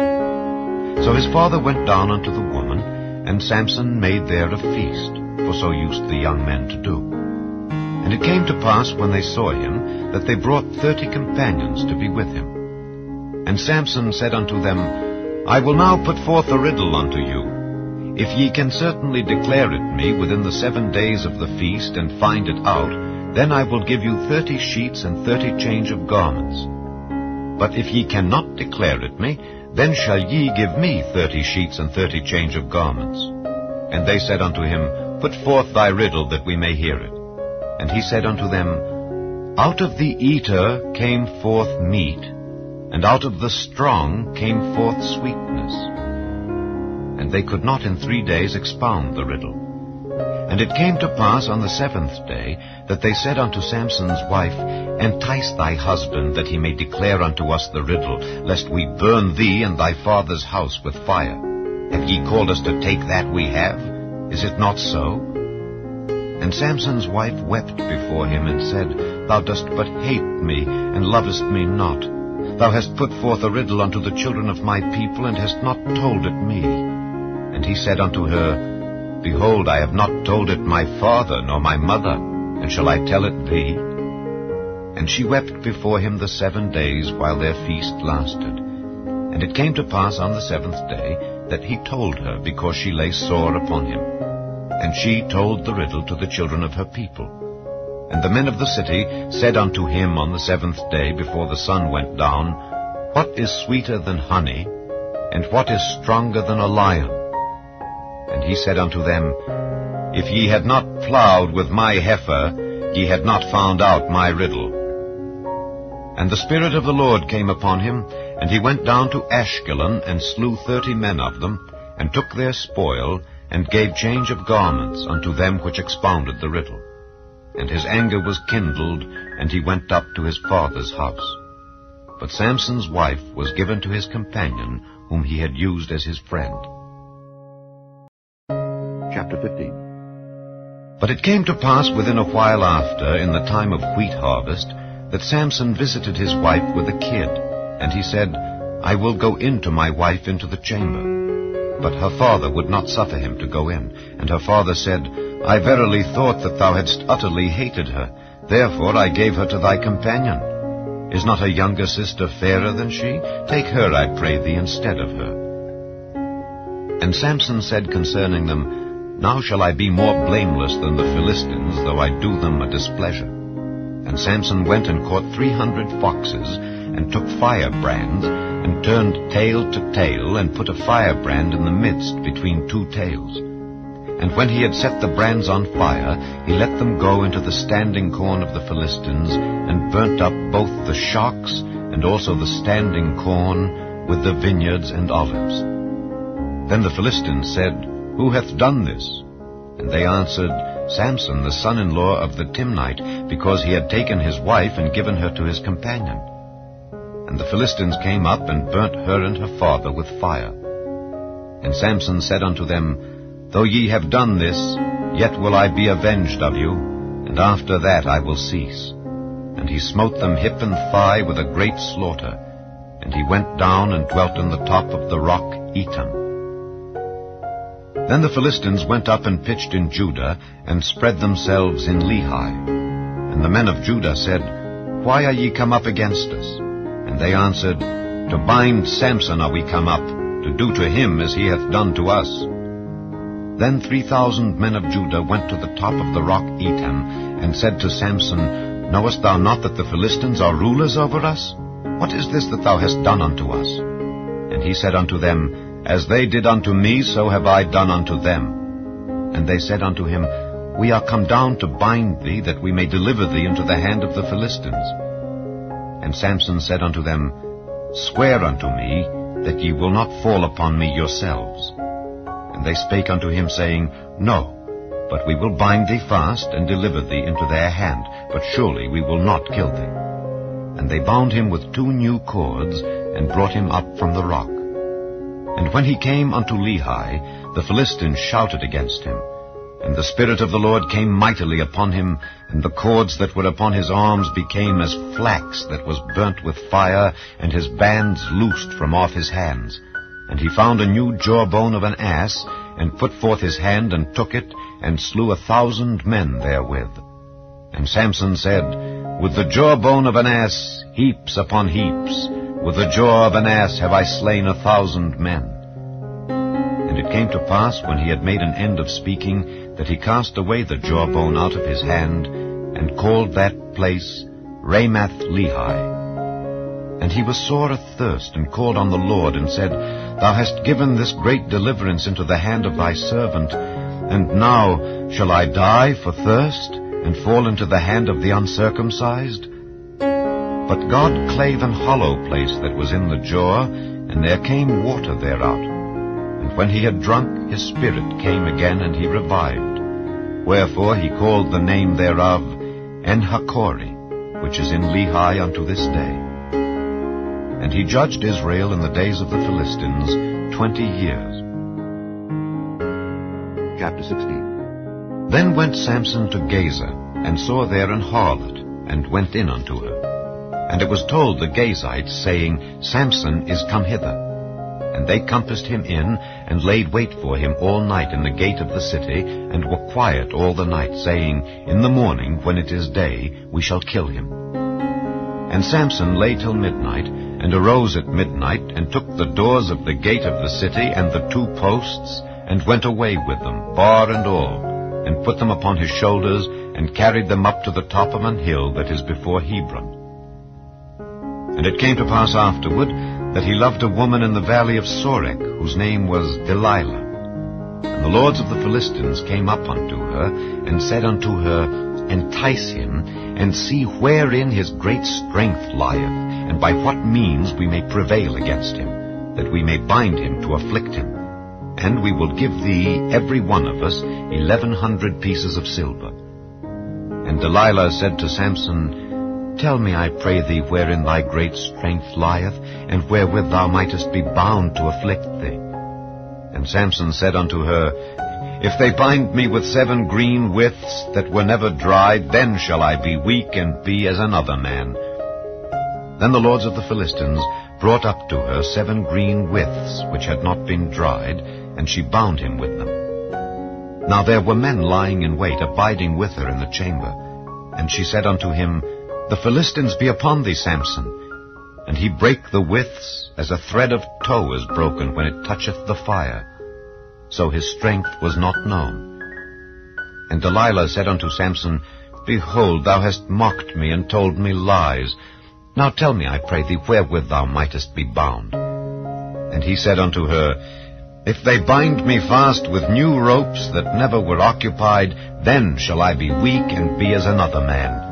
So his father went down unto the woman, and Samson made there a feast, for so used the young men to do. And it came to pass, when they saw him, that they brought 30 companions to be with him. And Samson said unto them, I will now put forth a riddle unto you. If ye can certainly declare it me within the 7 days of the feast, and find it out, then I will give you 30 sheets and 30 change of garments. But if ye cannot declare it me, then shall ye give me 30 sheets and 30 change of garments. And they said unto him, Put forth thy riddle, that we may hear it. And he said unto them, Out of the eater came forth meat, and out of the strong came forth sweetness. And they could not in 3 days expound the riddle. And it came to pass on the 7th day, that they said unto Samson's wife, Entice thy husband, that he may declare unto us the riddle, lest we burn thee and thy father's house with fire. Have ye called us to take that we have? Is it not so? And Samson's wife wept before him, and said, Thou dost but hate me, and lovest me not. Thou hast put forth a riddle unto the children of my people, and hast not told it me. And he said unto her, Behold, I have not told it my father nor my mother, and shall I tell it thee? And she wept before him the 7 days, while their feast lasted. And it came to pass on the 7th day, that he told her, because she lay sore upon him. And she told the riddle to the children of her people. And the men of the city said unto him on the 7th day, before the sun went down, What is sweeter than honey, and what is stronger than a lion? And he said unto them, If ye had not plowed with my heifer, ye had not found out my riddle. And the Spirit of the Lord came upon him, and he went down to Ashkelon, and slew 30 men of them, and took their spoil, and gave change of garments unto them which expounded the riddle. And his anger was kindled, and he went up to his father's house. But Samson's wife was given to his companion, whom he had used as his friend. Chapter 15. But it came to pass within a while after, in the time of wheat harvest, that Samson visited his wife with a kid. And he said, I will go in to my wife into the chamber. But her father would not suffer him to go in. And her father said, I verily thought that thou hadst utterly hated her. Therefore I gave her to thy companion. Is not a younger sister fairer than she? Take her, I pray thee, instead of her. And Samson said concerning them, Now shall I be more blameless than the Philistines, though I do them a displeasure. And Samson went and caught 300 foxes, and took firebrands, and turned tail to tail, and put a firebrand in the midst between 2 tails. And when he had set the brands on fire, he let them go into the standing corn of the Philistines, and burnt up both the shocks and also the standing corn, with the vineyards and olives. Then the Philistines said, Who hath done this? And they answered, Samson, the son-in-law of the Timnite, because he had taken his wife and given her to his companion. And the Philistines came up and burnt her and her father with fire. And Samson said unto them, Though ye have done this, yet will I be avenged of you, and after that I will cease. And he smote them hip and thigh with a great slaughter, and he went down and dwelt on the top of the rock Etam. Then the Philistines went up and pitched in Judah, and spread themselves in Lehi. And the men of Judah said, Why are ye come up against us? And they answered, To bind Samson are we come up, to do to him as he hath done to us. Then 3,000 men of Judah went to the top of the rock Etam, and said to Samson, Knowest thou not that the Philistines are rulers over us? What is this that thou hast done unto us? And he said unto them, As they did unto me, so have I done unto them. And they said unto him, We are come down to bind thee, that we may deliver thee into the hand of the Philistines. And Samson said unto them, Swear unto me, that ye will not fall upon me yourselves. And they spake unto him, saying, No, but we will bind thee fast, and deliver thee into their hand, but surely we will not kill thee. And they bound him with 2 new cords, and brought him up from the rock. And when he came unto Lehi, the Philistines shouted against him. And the Spirit of the Lord came mightily upon him, and the cords that were upon his arms became as flax that was burnt with fire, and his bands loosed from off his hands. And he found a new jawbone of an ass, and put forth his hand, and took it, and slew 1,000 men therewith. And Samson said, With the jawbone of an ass, heaps upon heaps, with the jaw of an ass have I slain 1,000 men. And it came to pass, when he had made an end of speaking, that he cast away the jawbone out of his hand, and called that place Ramath-Lehi. And he was sore athirst, and called on the Lord, and said, Thou hast given this great deliverance into the hand of thy servant, and now shall I die for thirst, and fall into the hand of the uncircumcised? But God clave an hollow place that was in the jaw, and there came water thereout. And when he had drunk, his spirit came again, and he revived. Wherefore he called the name thereof En-Hakkore, which is in Lehi unto this day. And he judged Israel in the days of the Philistines 20 years. Chapter 16. Then went Samson to Gaza, and saw there an harlot, and went in unto her. And it was told the Gazites, saying, Samson is come hither. And they compassed him in, and laid wait for him all night in the gate of the city, and were quiet all the night, saying, In the morning, when it is day, we shall kill him. And Samson lay till midnight, and arose at midnight, and took the doors of the gate of the city, and the 2 posts, and went away with them, bar and all, and put them upon his shoulders, and carried them up to the top of an hill that is before Hebron. And it came to pass afterward, that he loved a woman in the valley of Sorek, whose name was Delilah. And the lords of the Philistines came up unto her, and said unto her, Entice him, and see wherein his great strength lieth, and by what means we may prevail against him, that we may bind him to afflict him. And we will give thee, every one of us, 1,100 pieces of silver. And Delilah said to Samson, Tell me, I pray thee, wherein thy great strength lieth, and wherewith thou mightest be bound to afflict thee. And Samson said unto her, If they bind me with 7 green withs that were never dried, then shall I be weak, and be as another man. Then the lords of the Philistines brought up to her 7 green withs, which had not been dried, and she bound him with them. Now there were men lying in wait, abiding with her in the chamber. And she said unto him, The Philistines be upon thee, Samson. And he brake the withs, as a thread of tow is broken when it toucheth the fire. So his strength was not known. And Delilah said unto Samson, Behold, thou hast mocked me, and told me lies. Now tell me, I pray thee, wherewith thou mightest be bound. And he said unto her, If they bind me fast with new ropes that never were occupied, then shall I be weak, and be as another man.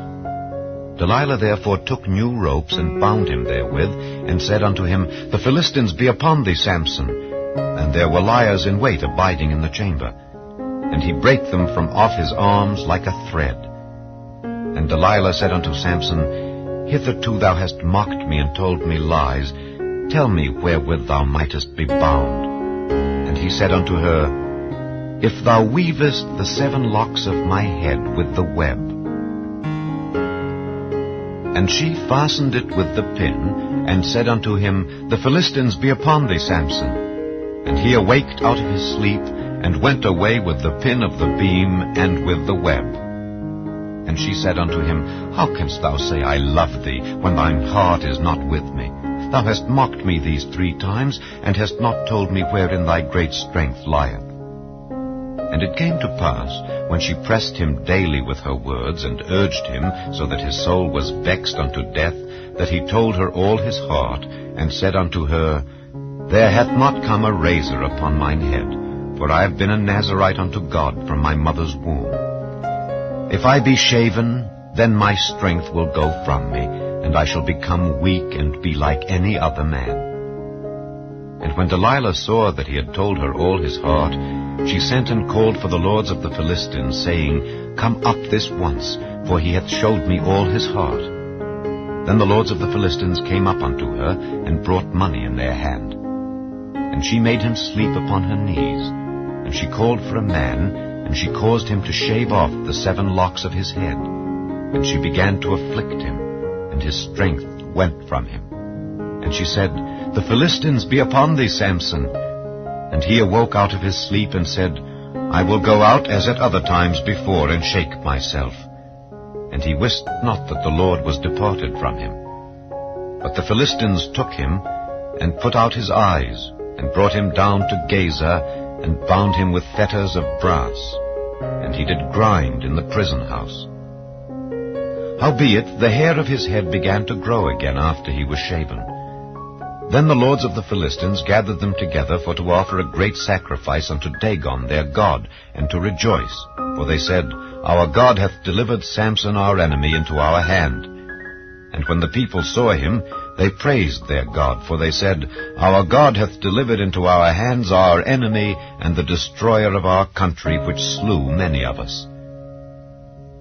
Delilah therefore took new ropes, and bound him therewith, and said unto him, The Philistines be upon thee, Samson. And there were liers in wait abiding in the chamber. And he brake them from off his arms like a thread. And Delilah said unto Samson, Hitherto thou hast mocked me, and told me lies. Tell me wherewith thou mightest be bound. And he said unto her, If thou weavest the 7 locks of my head with the web. And she fastened it with the pin, and said unto him, The Philistines be upon thee, Samson. And he awaked out of his sleep, and went away with the pin of the beam, and with the web. And she said unto him, How canst thou say, I love thee, when thine heart is not with me? Thou hast mocked me these 3 times, and hast not told me wherein thy great strength lieth. And it came to pass, when she pressed him daily with her words, and urged him, so that his soul was vexed unto death, that he told her all his heart, and said unto her, There hath not come a razor upon mine head, for I have been a Nazarite unto God from my mother's womb. If I be shaven, then my strength will go from me, and I shall become weak, and be like any other man. And when Delilah saw that he had told her all his heart, she sent and called for the lords of the Philistines, saying, Come up this once, for he hath showed me all his heart. Then the lords of the Philistines came up unto her, and brought money in their hand. And she made him sleep upon her knees. And she called for a man, and she caused him to shave off the 7 locks of his head. And she began to afflict him, and his strength went from him. And she said, The Philistines be upon thee, Samson. And he awoke out of his sleep, and said, I will go out as at other times before, and shake myself. And he wist not that the Lord was departed from him. But the Philistines took him, and put out his eyes, and brought him down to Gaza, and bound him with fetters of brass. And he did grind in the prison house. Howbeit the hair of his head began to grow again after he was shaven. Then the lords of the Philistines gathered them together for to offer a great sacrifice unto Dagon their god, and to rejoice. For they said, Our God hath delivered Samson our enemy into our hand. And when the people saw him, they praised their God, for they said, Our God hath delivered into our hands our enemy, and the destroyer of our country, which slew many of us.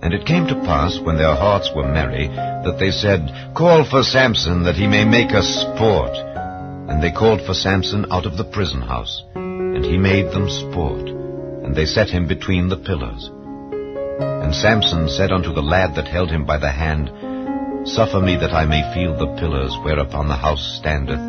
And it came to pass, when their hearts were merry, that they said, Call for Samson, that he may make us sport. And they called for Samson out of the prison house, and he made them sport, and they set him between the pillars. And Samson said unto the lad that held him by the hand, Suffer me that I may feel the pillars whereupon the house standeth,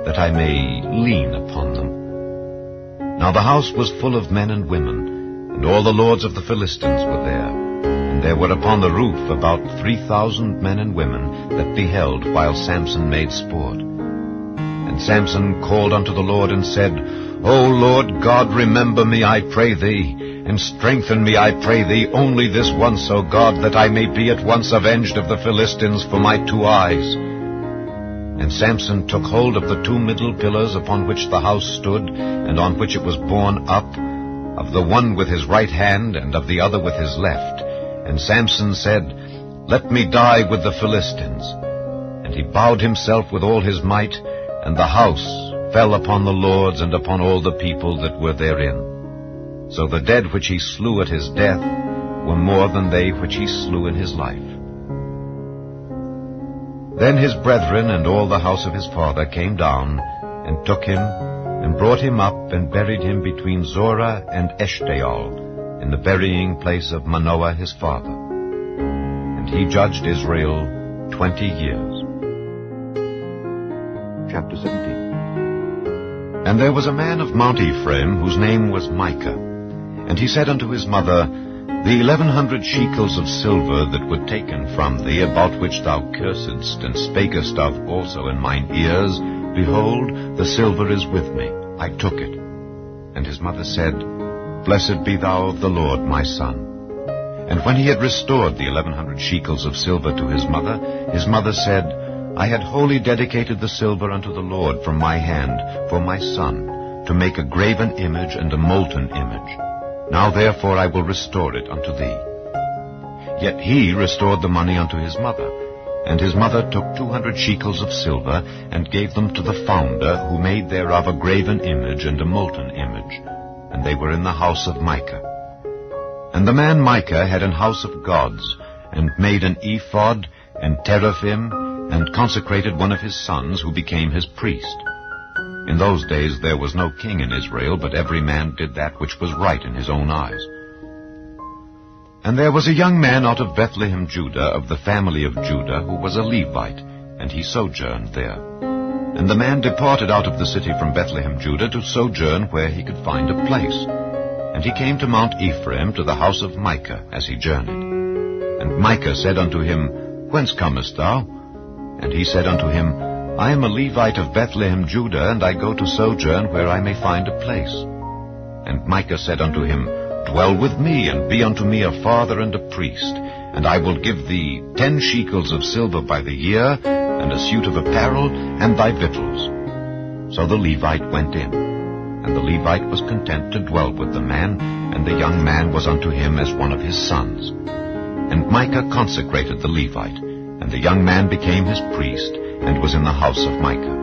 that I may lean upon them. Now the house was full of men and women, and all the lords of the Philistines were there. And there were upon the roof about 3,000 men and women that beheld while Samson made sport. And Samson called unto the Lord, and said, O Lord God, remember me, I pray thee, and strengthen me, I pray thee, only this once, O God, that I may be at once avenged of the Philistines for my 2 eyes. And Samson took hold of the 2 middle pillars upon which the house stood, and on which it was borne up, of the one with his right hand, and of the other with his left. And Samson said, Let me die with the Philistines. And he bowed himself with all his might, and the house fell upon the lords and upon all the people that were therein. So the dead which he slew at his death were more than they which he slew in his life. Then his brethren and all the house of his father came down, and took him, and brought him up, and buried him between Zorah and Eshtaol, in the burying place of Manoah his father. And he judged Israel 20 years. Chapter 17. And there was a man of Mount Ephraim, whose name was Micah. And he said unto his mother, The 1,100 shekels of silver that were taken from thee, about which thou cursedst, and spakest of also in mine ears, behold, the silver is with me. I took it. And his mother said, Blessed be thou of the Lord, my son. And when he had restored the 1,100 shekels of silver to his mother said, I had wholly dedicated the silver unto the Lord from my hand for my son, to make a graven image and a molten image. Now therefore I will restore it unto thee. Yet he restored the money unto his mother, And his mother took 200 shekels of silver, and gave them to the founder, who made thereof a graven image and a molten image. And they were in the house of Micah. And the man Micah had an house of gods, and made an ephod and teraphim, and consecrated one of his sons, who became his priest. In those days there was no king in Israel, but every man did that which was right in his own eyes. And there was a young man out of Bethlehem, Judah, of the family of Judah, who was a Levite, and he sojourned there. And the man departed out of the city from Bethlehem, Judah, to sojourn where he could find a place. And he came to Mount Ephraim, to the house of Micah, as he journeyed. And Micah said unto him, Whence comest thou? And he said unto him, I am a Levite of Bethlehem, Judah, and I go to sojourn where I may find a place. And Micah said unto him, Dwell with me, and be unto me a father and a priest, and I will give thee 10 shekels of silver by the year, and a suit of apparel, and thy victuals. So the Levite went in, and the Levite was content to dwell with the man, and the young man was unto him as one of his sons. And Micah consecrated the Levite, and the young man became his priest, and was in the house of Micah.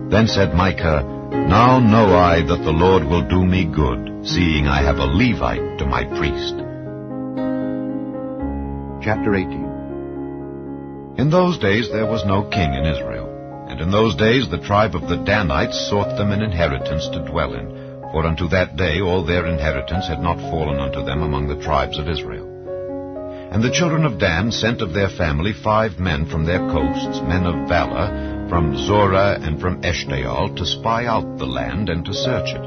Then said Micah, Now know I that the Lord will do me good, seeing I have a Levite to my priest. Chapter 18. In those days there was no king in Israel. And in those days the tribe of the Danites sought them an inheritance to dwell in, for unto that day all their inheritance had not fallen unto them among the tribes of Israel. And the children of Dan sent of their family 5 men from their coasts, men of valor, from Zorah and from Eshtaol, to spy out the land and to search it.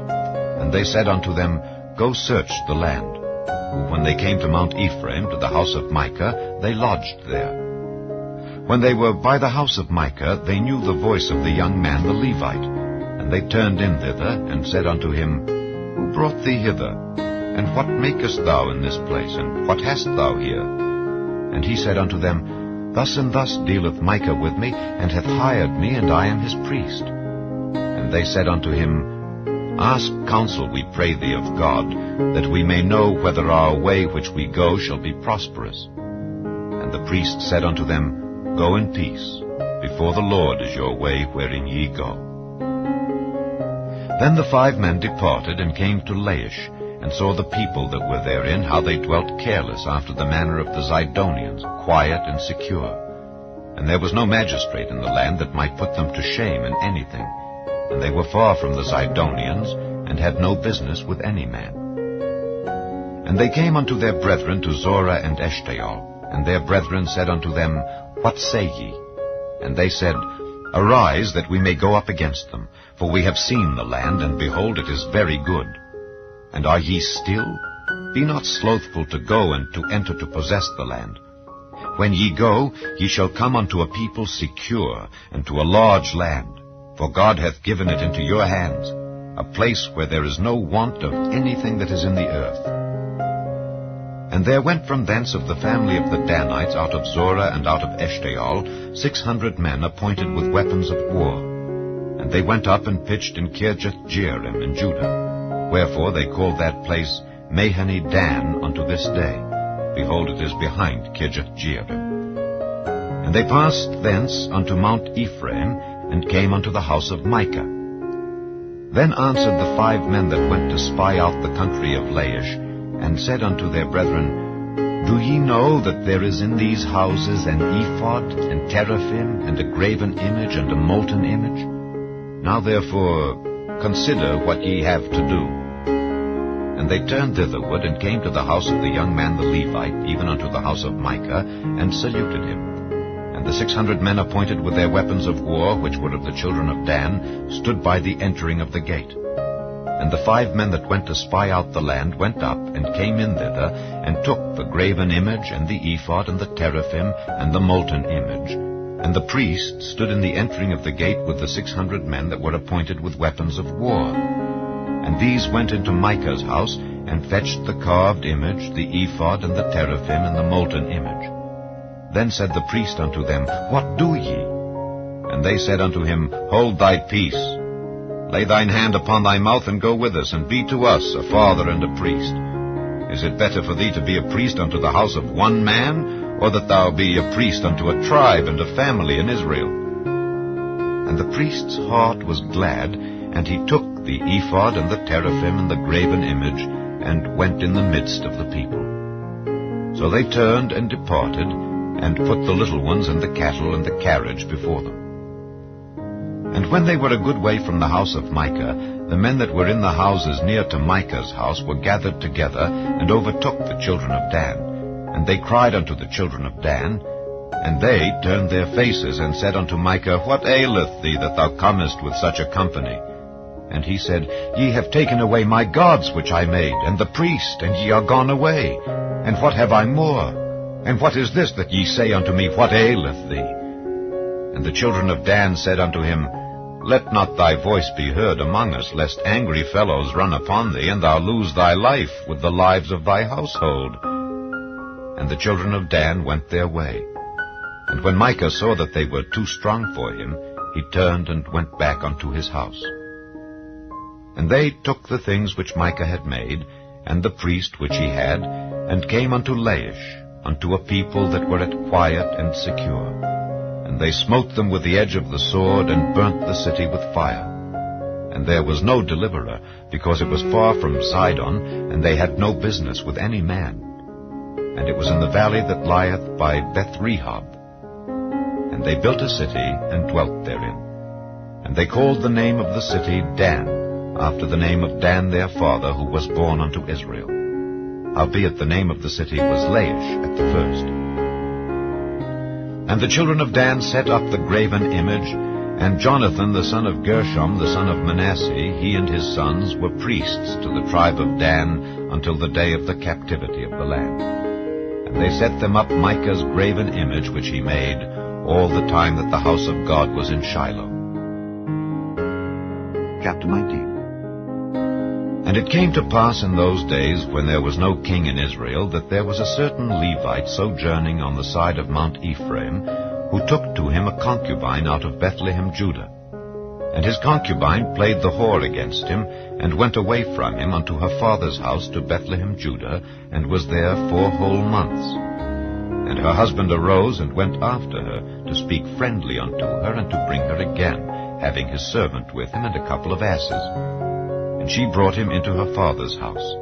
And they said unto them, Go search the land. When they came to Mount Ephraim, to the house of Micah, they lodged there. When they were by the house of Micah, they knew the voice of the young man the Levite. And they turned in thither, and said unto him, Who brought thee hither? And what makest thou in this place? And what hast thou here? And he said unto them, Thus and thus dealeth Micah with me, and hath hired me, and I am his priest. And they said unto him, Ask counsel, we pray thee, of God, that we may know whether our way which we go shall be prosperous. And the priest said unto them, Go in peace. Before the Lord is your way wherein ye go. Then the 5 men departed, and came to Laish, and saw the people that were therein, how they dwelt careless after the manner of the Zidonians, quiet and secure. And there was no magistrate in the land that might put them to shame in anything. And they were far from the Zidonians, and had no business with any man. And they came unto their brethren to Zorah and Eshtaol, and their brethren said unto them, What say ye? And they said, Arise, that we may go up against them, for we have seen the land, and behold, it is very good. And are ye still? Be not slothful to go and to enter to possess the land. When ye go, ye shall come unto a people secure, and to a large land. For God hath given it into your hands, a place where there is no want of anything that is in the earth. And there went from thence of the family of the Danites out of Zorah and out of Eshtaol 600 men appointed with weapons of war. And they went up and pitched in Kirjath-jearim in Judah. Wherefore they called that place Mahane Dan unto this day. Behold, it is behind Kirjath-jearim. And they passed thence unto Mount Ephraim, and came unto the house of Micah. Then answered the 5 men that went to spy out the country of Laish, and said unto their brethren, Do ye know that there is in these houses an ephod, and teraphim, and a graven image, and a molten image? Now therefore consider what ye have to do. And they turned thitherward, and came to the house of the young man the Levite, even unto the house of Micah, and saluted him. And the 600 men appointed with their weapons of war, which were of the children of Dan, stood by the entering of the gate. And the 5 men that went to spy out the land went up, and came in thither, and took the graven image, and the ephod, and the teraphim, and the molten image. And the priest stood in the entering of the gate with the 600 men that were appointed with weapons of war. And these went into Micah's house, and fetched the carved image, the ephod, and the teraphim, and the molten image. Then said the priest unto them, What do ye? And they said unto him, Hold thy peace. Lay thine hand upon thy mouth, and go with us, and be to us a father and a priest. Is it better for thee to be a priest unto the house of one man, or that thou be a priest unto a tribe and a family in Israel. And the priest's heart was glad, and he took the ephod and the teraphim and the graven image, and went in the midst of the people. So they turned and departed, and put the little ones and the cattle and the carriage before them. And when they were a good way from the house of Micah, the men that were in the houses near to Micah's house were gathered together, and overtook the children of Dan. And they cried unto the children of Dan, and they turned their faces, and said unto Micah, What aileth thee, that thou comest with such a company? And he said, Ye have taken away my gods which I made, and the priest, and ye are gone away. And what have I more? And what is this that ye say unto me, What aileth thee? And the children of Dan said unto him, Let not thy voice be heard among us, lest angry fellows run upon thee, and thou lose thy life with the lives of thy household. And the children of Dan went their way. And when Micah saw that they were too strong for him, he turned and went back unto his house. And they took the things which Micah had made, and the priest which he had, and came unto Laish, unto a people that were at quiet and secure. And they smote them with the edge of the sword, and burnt the city with fire. And there was no deliverer, because it was far from Sidon, and they had no business with any man. And it was in the valley that lieth by Beth-rehob. And they built a city, and dwelt therein. And they called the name of the city Dan, after the name of Dan their father, who was born unto Israel. Howbeit the name of the city was Laish at the first. And the children of Dan set up the graven image, and Jonathan the son of Gershom, the son of Manasseh, he and his sons, were priests to the tribe of Dan until the day of the captivity of the land. And they set them up Micah's graven image which he made, all the time that the house of God was in Shiloh. Chapter 19. And it came to pass in those days, when there was no king in Israel, that there was a certain Levite sojourning on the side of Mount Ephraim, who took to him a concubine out of Bethlehem, Judah. And his concubine played the whore against him, and went away from him unto her father's house to Bethlehem, Judah, and was there 4 whole months. And her husband arose and went after her, to speak friendly unto her, and to bring her again, having his servant with him and a couple of asses. And she brought him into her father's house.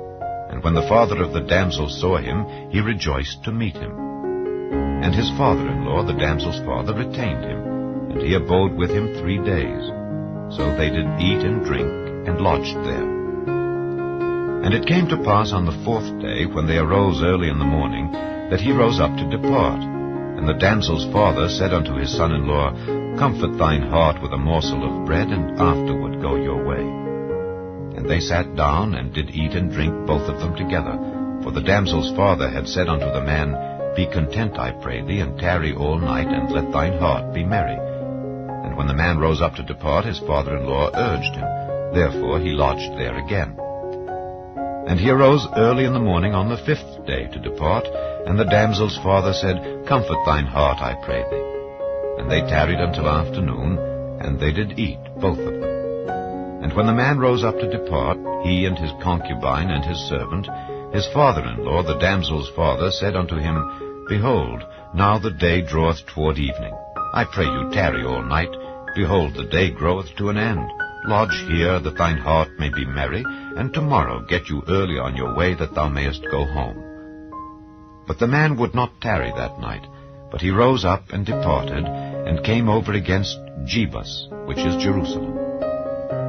And when the father of the damsel saw him, he rejoiced to meet him. And his father-in-law, the damsel's father, retained him, and he abode with him 3 days. So they did eat and drink, and lodged there. And it came to pass on the 4th day, when they arose early in the morning, that he rose up to depart. And the damsel's father said unto his son-in-law, Comfort thine heart with a morsel of bread, and afterward go your way. And they sat down, and did eat and drink both of them together. For the damsel's father had said unto the man, Be content, I pray thee, and tarry all night, and let thine heart be merry. And when the man rose up to depart, his father-in-law urged him. Therefore he lodged there again. And he arose early in the morning on the 5th day to depart, and the damsel's father said, Comfort thine heart, I pray thee. And they tarried until afternoon, and they did eat, both of them. And when the man rose up to depart, he and his concubine and his servant, his father-in-law, the damsel's father, said unto him, Behold, now the day draweth toward evening. I pray you tarry all night. Behold, the day groweth to an end. Lodge here, that thine heart may be merry, and tomorrow get you early on your way, that thou mayest go home. But the man would not tarry that night, but he rose up and departed, and came over against Jebus, which is Jerusalem.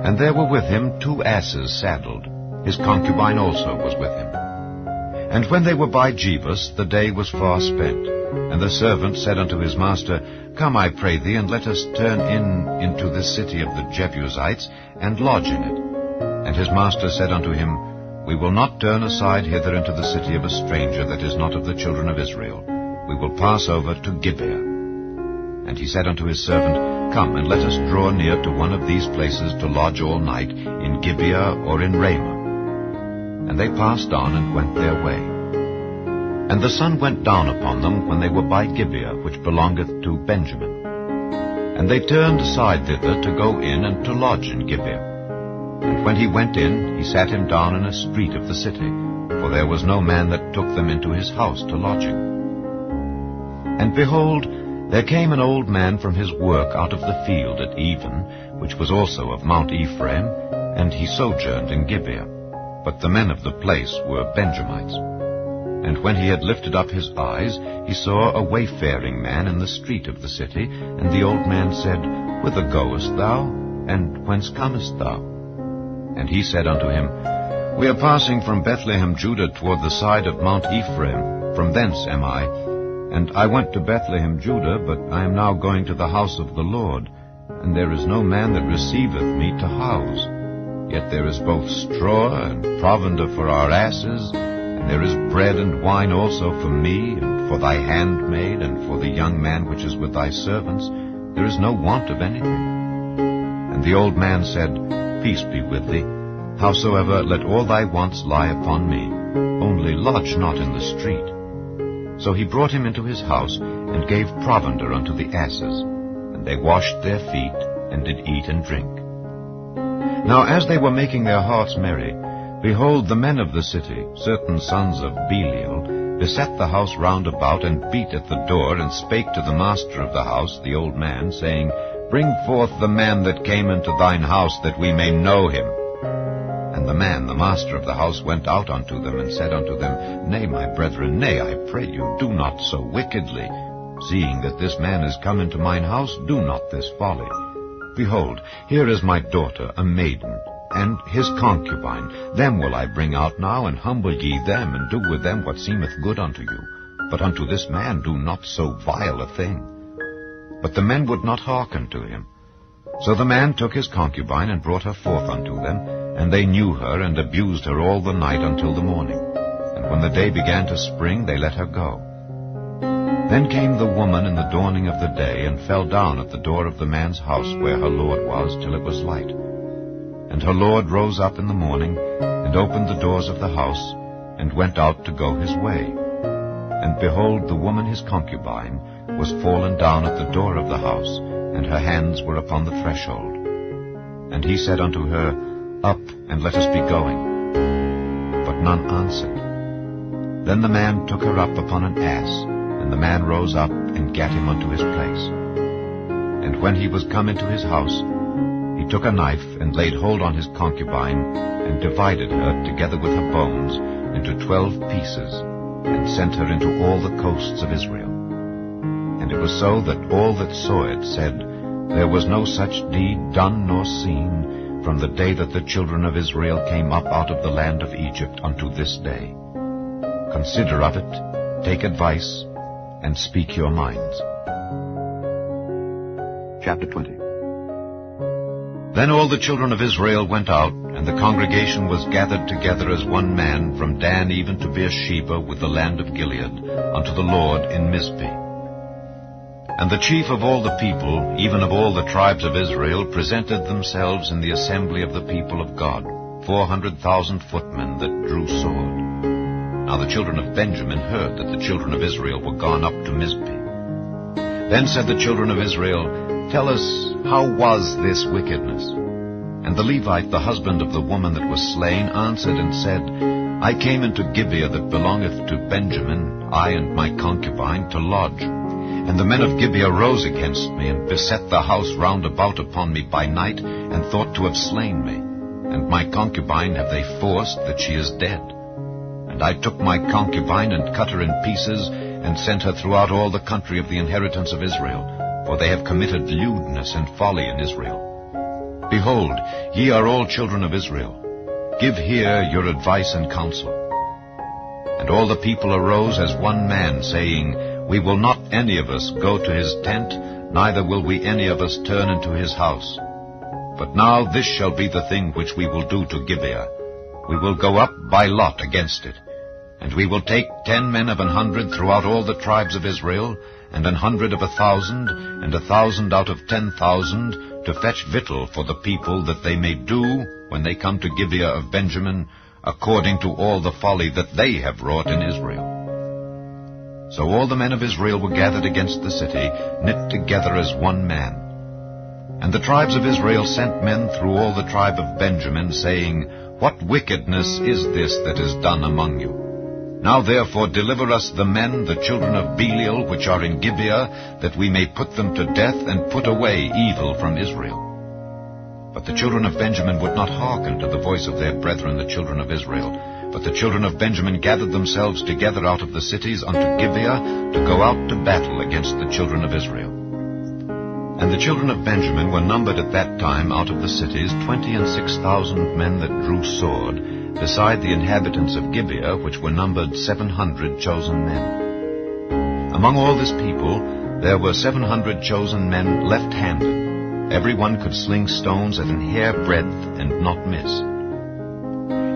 And there were with him 2 asses saddled. His concubine also was with him. And when they were by Jebus, the day was far spent. And the servant said unto his master, Come, I pray thee, and let us turn into this city of the Jebusites, and lodge in it. And his master said unto him, We will not turn aside hither into the city of a stranger that is not of the children of Israel. We will pass over to Gibeah. And he said unto his servant, Come, and let us draw near to one of these places to lodge all night, in Gibeah or in Ramah. And they passed on and went their way. And the sun went down upon them when they were by Gibeah, which belongeth to Benjamin. And they turned aside thither to go in and to lodge in Gibeah. And when he went in, he sat him down in a street of the city, for there was no man that took them into his house to lodging. And behold, there came an old man from his work out of the field at even, which was also of Mount Ephraim, and he sojourned in Gibeah. But the men of the place were Benjamites. And when he had lifted up his eyes, he saw a wayfaring man in the street of the city. And the old man said, Whither goest thou? And whence comest thou? And he said unto him, We are passing from Bethlehem, Judah, toward the side of Mount Ephraim. From thence am I. And I went to Bethlehem, Judah, but I am now going to the house of the Lord. And there is no man that receiveth me to house. Yet there is both straw and provender for our asses, and there is bread and wine also for me, and for thy handmaid, and for the young man which is with thy servants. There is no want of anything. And the old man said, Peace be with thee. Howsoever, let all thy wants lie upon me. Only lodge not in the street. So he brought him into his house, and gave provender unto the asses. And they washed their feet, and did eat and drink. Now as they were making their hearts merry, behold, the men of the city, certain sons of Belial, beset the house round about, and beat at the door, and spake to the master of the house, the old man, saying, Bring forth the man that came into thine house, that we may know him. And the man, the master of the house, went out unto them, and said unto them, Nay, my brethren, nay, I pray you, do not so wickedly. Seeing that this man is come into mine house, do not this folly. Behold, here is my daughter, a maiden, and his concubine. Them will I bring out now, and humble ye them, and do with them what seemeth good unto you. But unto this man do not so vile a thing. But the men would not hearken to him. So the man took his concubine, and brought her forth unto them, and they knew her, and abused her all the night until the morning. And when the day began to spring, they let her go. Then came the woman in the dawning of the day, and fell down at the door of the man's house where her lord was, till it was light. And her lord rose up in the morning, and opened the doors of the house, and went out to go his way. And behold, the woman his concubine was fallen down at the door of the house, and her hands were upon the threshold. And he said unto her, Up, and let us be going. But none answered. Then the man took her up upon an ass, and the man rose up, and gat him unto his place. And when he was come into his house, he took a knife, and laid hold on his concubine, and divided her, together with her bones, into 12 pieces, and sent her into all the coasts of Israel. And it was so that all that saw it said, There was no such deed done nor seen, from the day that the children of Israel came up out of the land of Egypt unto this day. Consider of it, take advice, and speak your minds. Chapter 20. Then all the children of Israel went out, and the congregation was gathered together as one man, from Dan even to Beersheba with the land of Gilead, unto the Lord in Mizpeh. And the chief of all the people, even of all the tribes of Israel, presented themselves in the assembly of the people of God, 400,000 footmen that drew sword. Now the children of Benjamin heard that the children of Israel were gone up to Mizpeh. Then said the children of Israel, Tell us, how was this wickedness? And the Levite, the husband of the woman that was slain, answered and said, I came into Gibeah that belongeth to Benjamin, I and my concubine, to lodge. And the men of Gibeah rose against me, and beset the house round about upon me by night, and thought to have slain me. And my concubine have they forced, that she is dead. And I took my concubine, and cut her in pieces, and sent her throughout all the country of the inheritance of Israel, for they have committed lewdness and folly in Israel. Behold, ye are all children of Israel. Give here your advice and counsel. And all the people arose as one man, saying, We will not any of us go to his tent, neither will we any of us turn into his house. But now this shall be the thing which we will do to Gibeah. We will go up by lot against it. And we will take 10 men of 100 throughout all the tribes of Israel, and 100 of 1,000, and 1,000 out of 10,000, to fetch victual for the people, that they may do, when they come to Gibeah of Benjamin, according to all the folly that they have wrought in Israel. So all the men of Israel were gathered against the city, knit together as one man. And the tribes of Israel sent men through all the tribe of Benjamin, saying, What wickedness is this that is done among you? Now therefore deliver us the men, the children of Belial, which are in Gibeah, that we may put them to death, and put away evil from Israel. But the children of Benjamin would not hearken to the voice of their brethren the children of Israel. But the children of Benjamin gathered themselves together out of the cities unto Gibeah, to go out to battle against the children of Israel. And the children of Benjamin were numbered at that time out of the cities 26,000 men that drew sword, beside the inhabitants of Gibeah, which were numbered 700 chosen men. Among all this people there were 700 chosen men left-handed. Every one could sling stones at an hair breadth and not miss.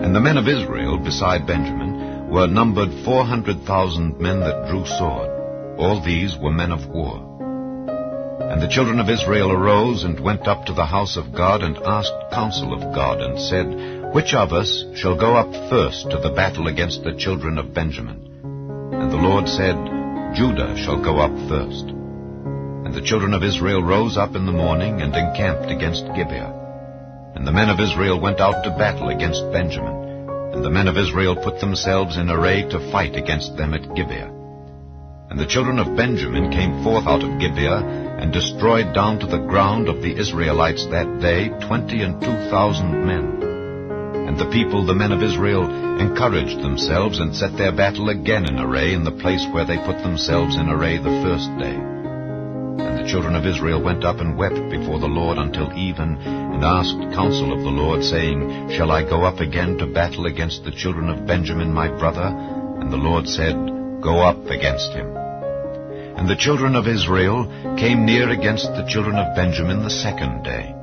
And the men of Israel, beside Benjamin, were numbered 400,000 men that drew sword. All these were men of war. And the children of Israel arose and went up to the house of God, and asked counsel of God, and said, Which of us shall go up first to the battle against the children of Benjamin? And the Lord said, Judah shall go up first. And the children of Israel rose up in the morning, and encamped against Gibeah. And the men of Israel went out to battle against Benjamin. And the men of Israel put themselves in array to fight against them at Gibeah. And the children of Benjamin came forth out of Gibeah, and destroyed down to the ground of the Israelites that day 22,000 men. And the people, the men of Israel, encouraged themselves, and set their battle again in array in the place where they put themselves in array the first day. And the children of Israel went up and wept before the Lord until even, and asked counsel of the Lord, saying, Shall I go up again to battle against the children of Benjamin my brother? And the Lord said, Go up against him. And the children of Israel came near against the children of Benjamin the second day.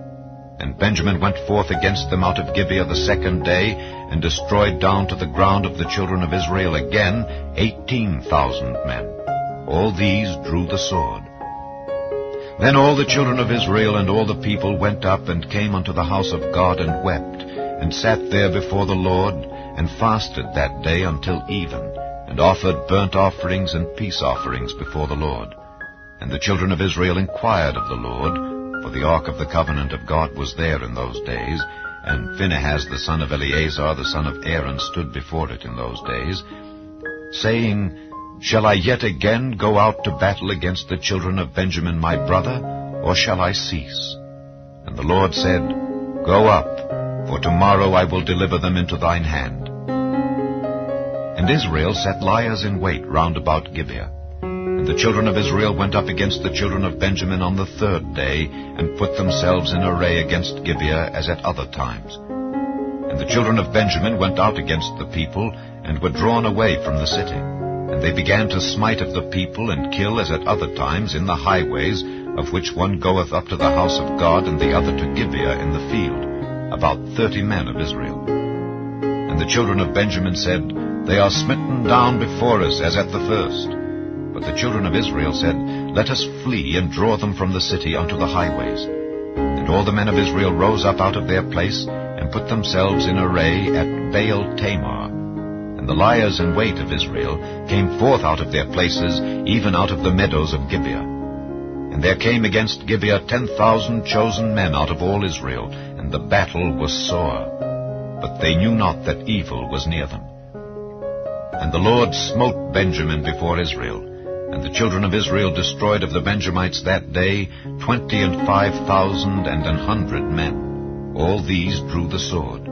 And Benjamin went forth against them out of Gibeah the second day, and destroyed down to the ground of the children of Israel again 18,000 men. All these drew the sword. Then all the children of Israel and all the people went up and came unto the house of God, and wept, and sat there before the Lord, and fasted that day until even, and offered burnt offerings and peace offerings before the Lord. And the children of Israel inquired of the Lord, for the ark of the covenant of God was there in those days, and Phinehas the son of Eleazar the son of Aaron stood before it in those days, saying, Shall I yet again go out to battle against the children of Benjamin my brother, or shall I cease? And the Lord said, Go up, for tomorrow I will deliver them into thine hand. And Israel set liers in wait round about Gibeah. And the children of Israel went up against the children of Benjamin on the third day, and put themselves in array against Gibeah as at other times. And the children of Benjamin went out against the people, and were drawn away from the city. And they began to smite of the people, and kill as at other times in the highways, of which one goeth up to the house of God, and the other to Gibeah in the field, about 30 men of Israel. And the children of Benjamin said, They are smitten down before us as at the first. But the children of Israel said, Let us flee, and draw them from the city unto the highways. And all the men of Israel rose up out of their place, and put themselves in array at Baal Tamar. And the liers in wait of Israel came forth out of their places, even out of the meadows of Gibeah. And there came against Gibeah 10,000 chosen men out of all Israel, and the battle was sore. But they knew not that evil was near them. And the Lord smote Benjamin before Israel. And the children of Israel destroyed of the Benjamites that day 25,100 men. All these drew the sword.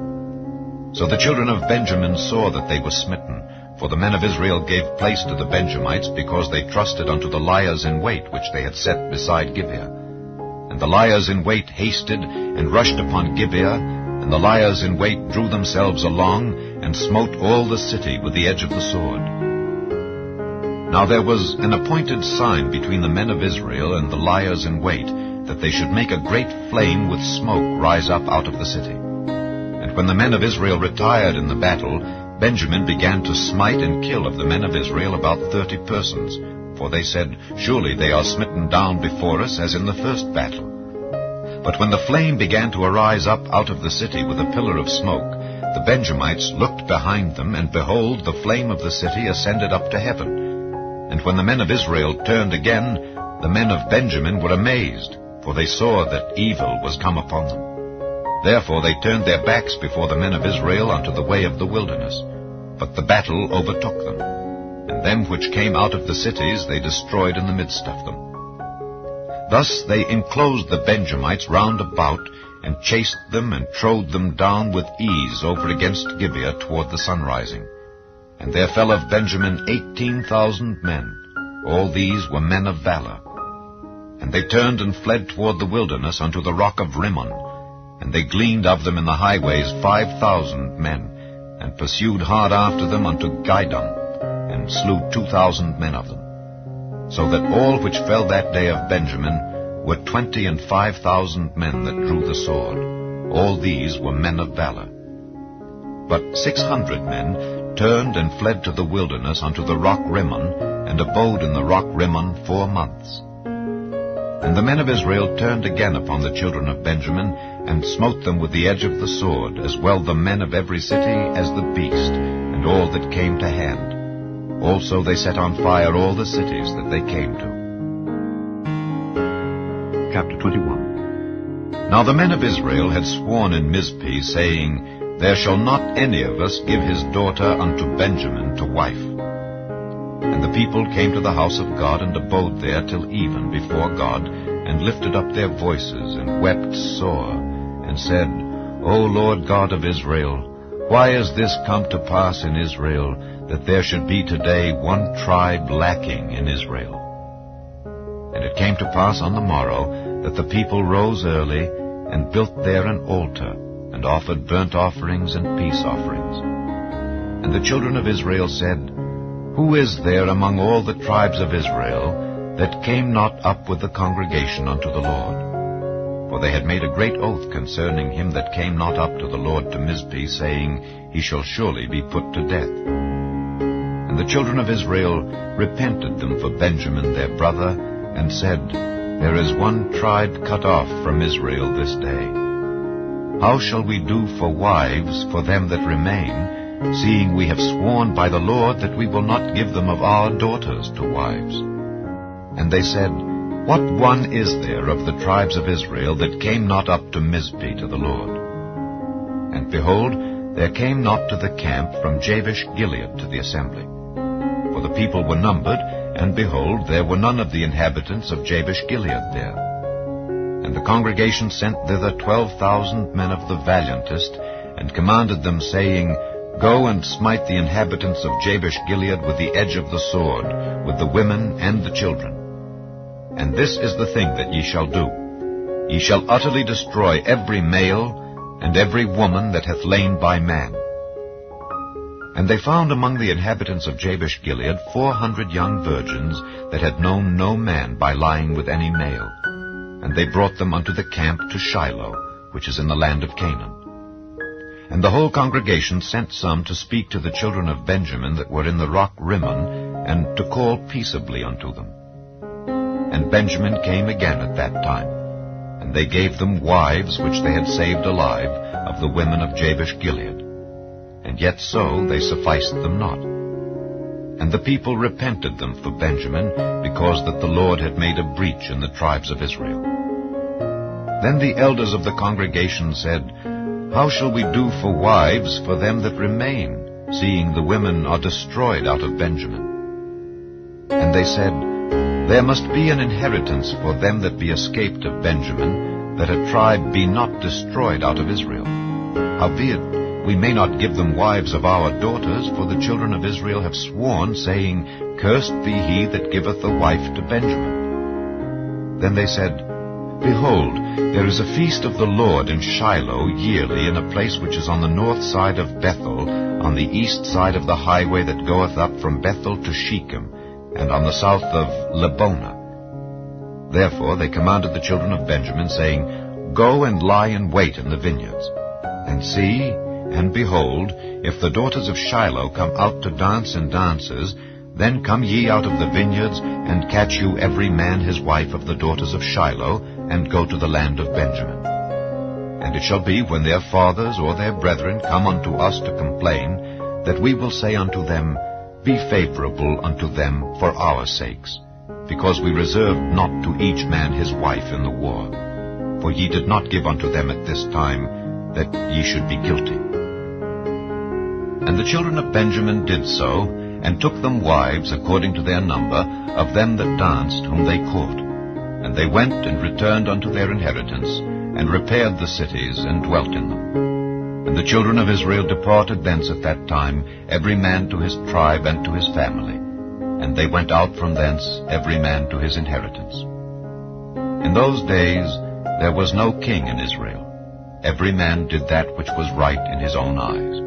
So the children of Benjamin saw that they were smitten, for the men of Israel gave place to the Benjamites, because they trusted unto the liers in wait which they had set beside Gibeah. And the liers in wait hasted, and rushed upon Gibeah, and the liers in wait drew themselves along, and smote all the city with the edge of the sword. Now there was an appointed sign between the men of Israel and the liers in wait, that they should make a great flame with smoke rise up out of the city. And when the men of Israel retired in the battle, Benjamin began to smite and kill of the men of Israel about 30 persons. For they said, Surely they are smitten down before us, as in the first battle. But when the flame began to arise up out of the city with a pillar of smoke, the Benjamites looked behind them, and behold, the flame of the city ascended up to heaven. And when the men of Israel turned again, the men of Benjamin were amazed, for they saw that evil was come upon them. Therefore they turned their backs before the men of Israel unto the way of the wilderness. but the battle overtook them, and them which came out of the cities they destroyed in the midst of them. Thus they enclosed the Benjamites round about, and chased them, and trode them down with ease over against Gibeah toward the sunrising. And there fell of Benjamin 18,000 men. All these were men of valor. And they turned and fled toward the wilderness unto the rock of Rimmon. And they gleaned of them in the highways 5,000 men, and pursued hard after them unto Gideon, and slew 2,000 men of them. So that all which fell that day of Benjamin were 25,000 men that drew the sword. All these were men of valor. But 600 men turned and fled to the wilderness unto the rock Rimmon, and abode in the rock Rimmon 4 months. And the men of Israel turned again upon the children of Benjamin, and smote them with the edge of the sword, as well the men of every city as the beast, and all that came to hand. Also they set on fire all the cities that they came to. Chapter 21. Now the men of Israel had sworn in Mizpeh, saying, There shall not any of us give his daughter unto Benjamin to wife. And the people came to the house of God, and abode there till even before God, and lifted up their voices, and wept sore, and said, O Lord God of Israel, why is this come to pass in Israel, that there should be today one tribe lacking in Israel? And it came to pass on the morrow, that the people rose early, and built there an altar, and offered burnt offerings and peace offerings. And the children of Israel said, Who is there among all the tribes of Israel that came not up with the congregation unto the Lord? For they had made a great oath concerning him that came not up to the Lord to Mizpeh, saying, He shall surely be put to death. And the children of Israel repented them for Benjamin their brother, and said, There is one tribe cut off from Israel this day. How shall we do for wives for them that remain, seeing we have sworn by the Lord that we will not give them of our daughters to wives? And they said, What one is there of the tribes of Israel that came not up to Mizpeh to the Lord? And behold, there came not to the camp from Jabesh Gilead to the assembly. For the people were numbered, and behold, there were none of the inhabitants of Jabesh Gilead there. And the congregation sent thither 12,000 men of the valiantest, and commanded them, saying, Go and smite the inhabitants of Jabesh Gilead with the edge of the sword, with the women and the children. And this is the thing that ye shall do. Ye shall utterly destroy every male, and every woman that hath lain by man. And they found among the inhabitants of Jabesh Gilead 400 young virgins that had known no man by lying with any male. And they brought them unto the camp to Shiloh, which is in the land of Canaan. And the whole congregation sent some to speak to the children of Benjamin that were in the rock Rimmon, and to call peaceably unto them. And Benjamin came again at that time, and they gave them wives which they had saved alive of the women of Jabesh Gilead. And yet so they sufficed them not. And the people repented them for Benjamin, because that the Lord had made a breach in the tribes of Israel. Then the elders of the congregation said, How shall we do for wives for them that remain, seeing the women are destroyed out of Benjamin? And they said, There must be an inheritance for them that be escaped of Benjamin, that a tribe be not destroyed out of Israel. Howbeit, we may not give them wives of our daughters, for the children of Israel have sworn, saying, Cursed be he that giveth a wife to Benjamin. Then they said, Behold, there is a feast of the Lord in Shiloh yearly, in a place which is on the north side of Bethel, on the east side of the highway that goeth up from Bethel to Shechem, and on the south of Lebonah. Therefore they commanded the children of Benjamin, saying, Go and lie in wait in the vineyards. And see, and behold, if the daughters of Shiloh come out to dance in dances, then come ye out of the vineyards, and catch you every man his wife of the daughters of Shiloh, and go to the land of Benjamin. And it shall be, when their fathers or their brethren come unto us to complain, that we will say unto them, Be favorable unto them for our sakes, because we reserved not to each man his wife in the war. For ye did not give unto them at this time, that ye should be guilty. And the children of Benjamin did so, and took them wives according to their number, of them that danced whom they caught. And they went and returned unto their inheritance, and repaired the cities, and dwelt in them. And the children of Israel departed thence at that time, every man to his tribe and to his family. And they went out from thence, every man to his inheritance. In those days there was no king in Israel. Every man did that which was right in his own eyes.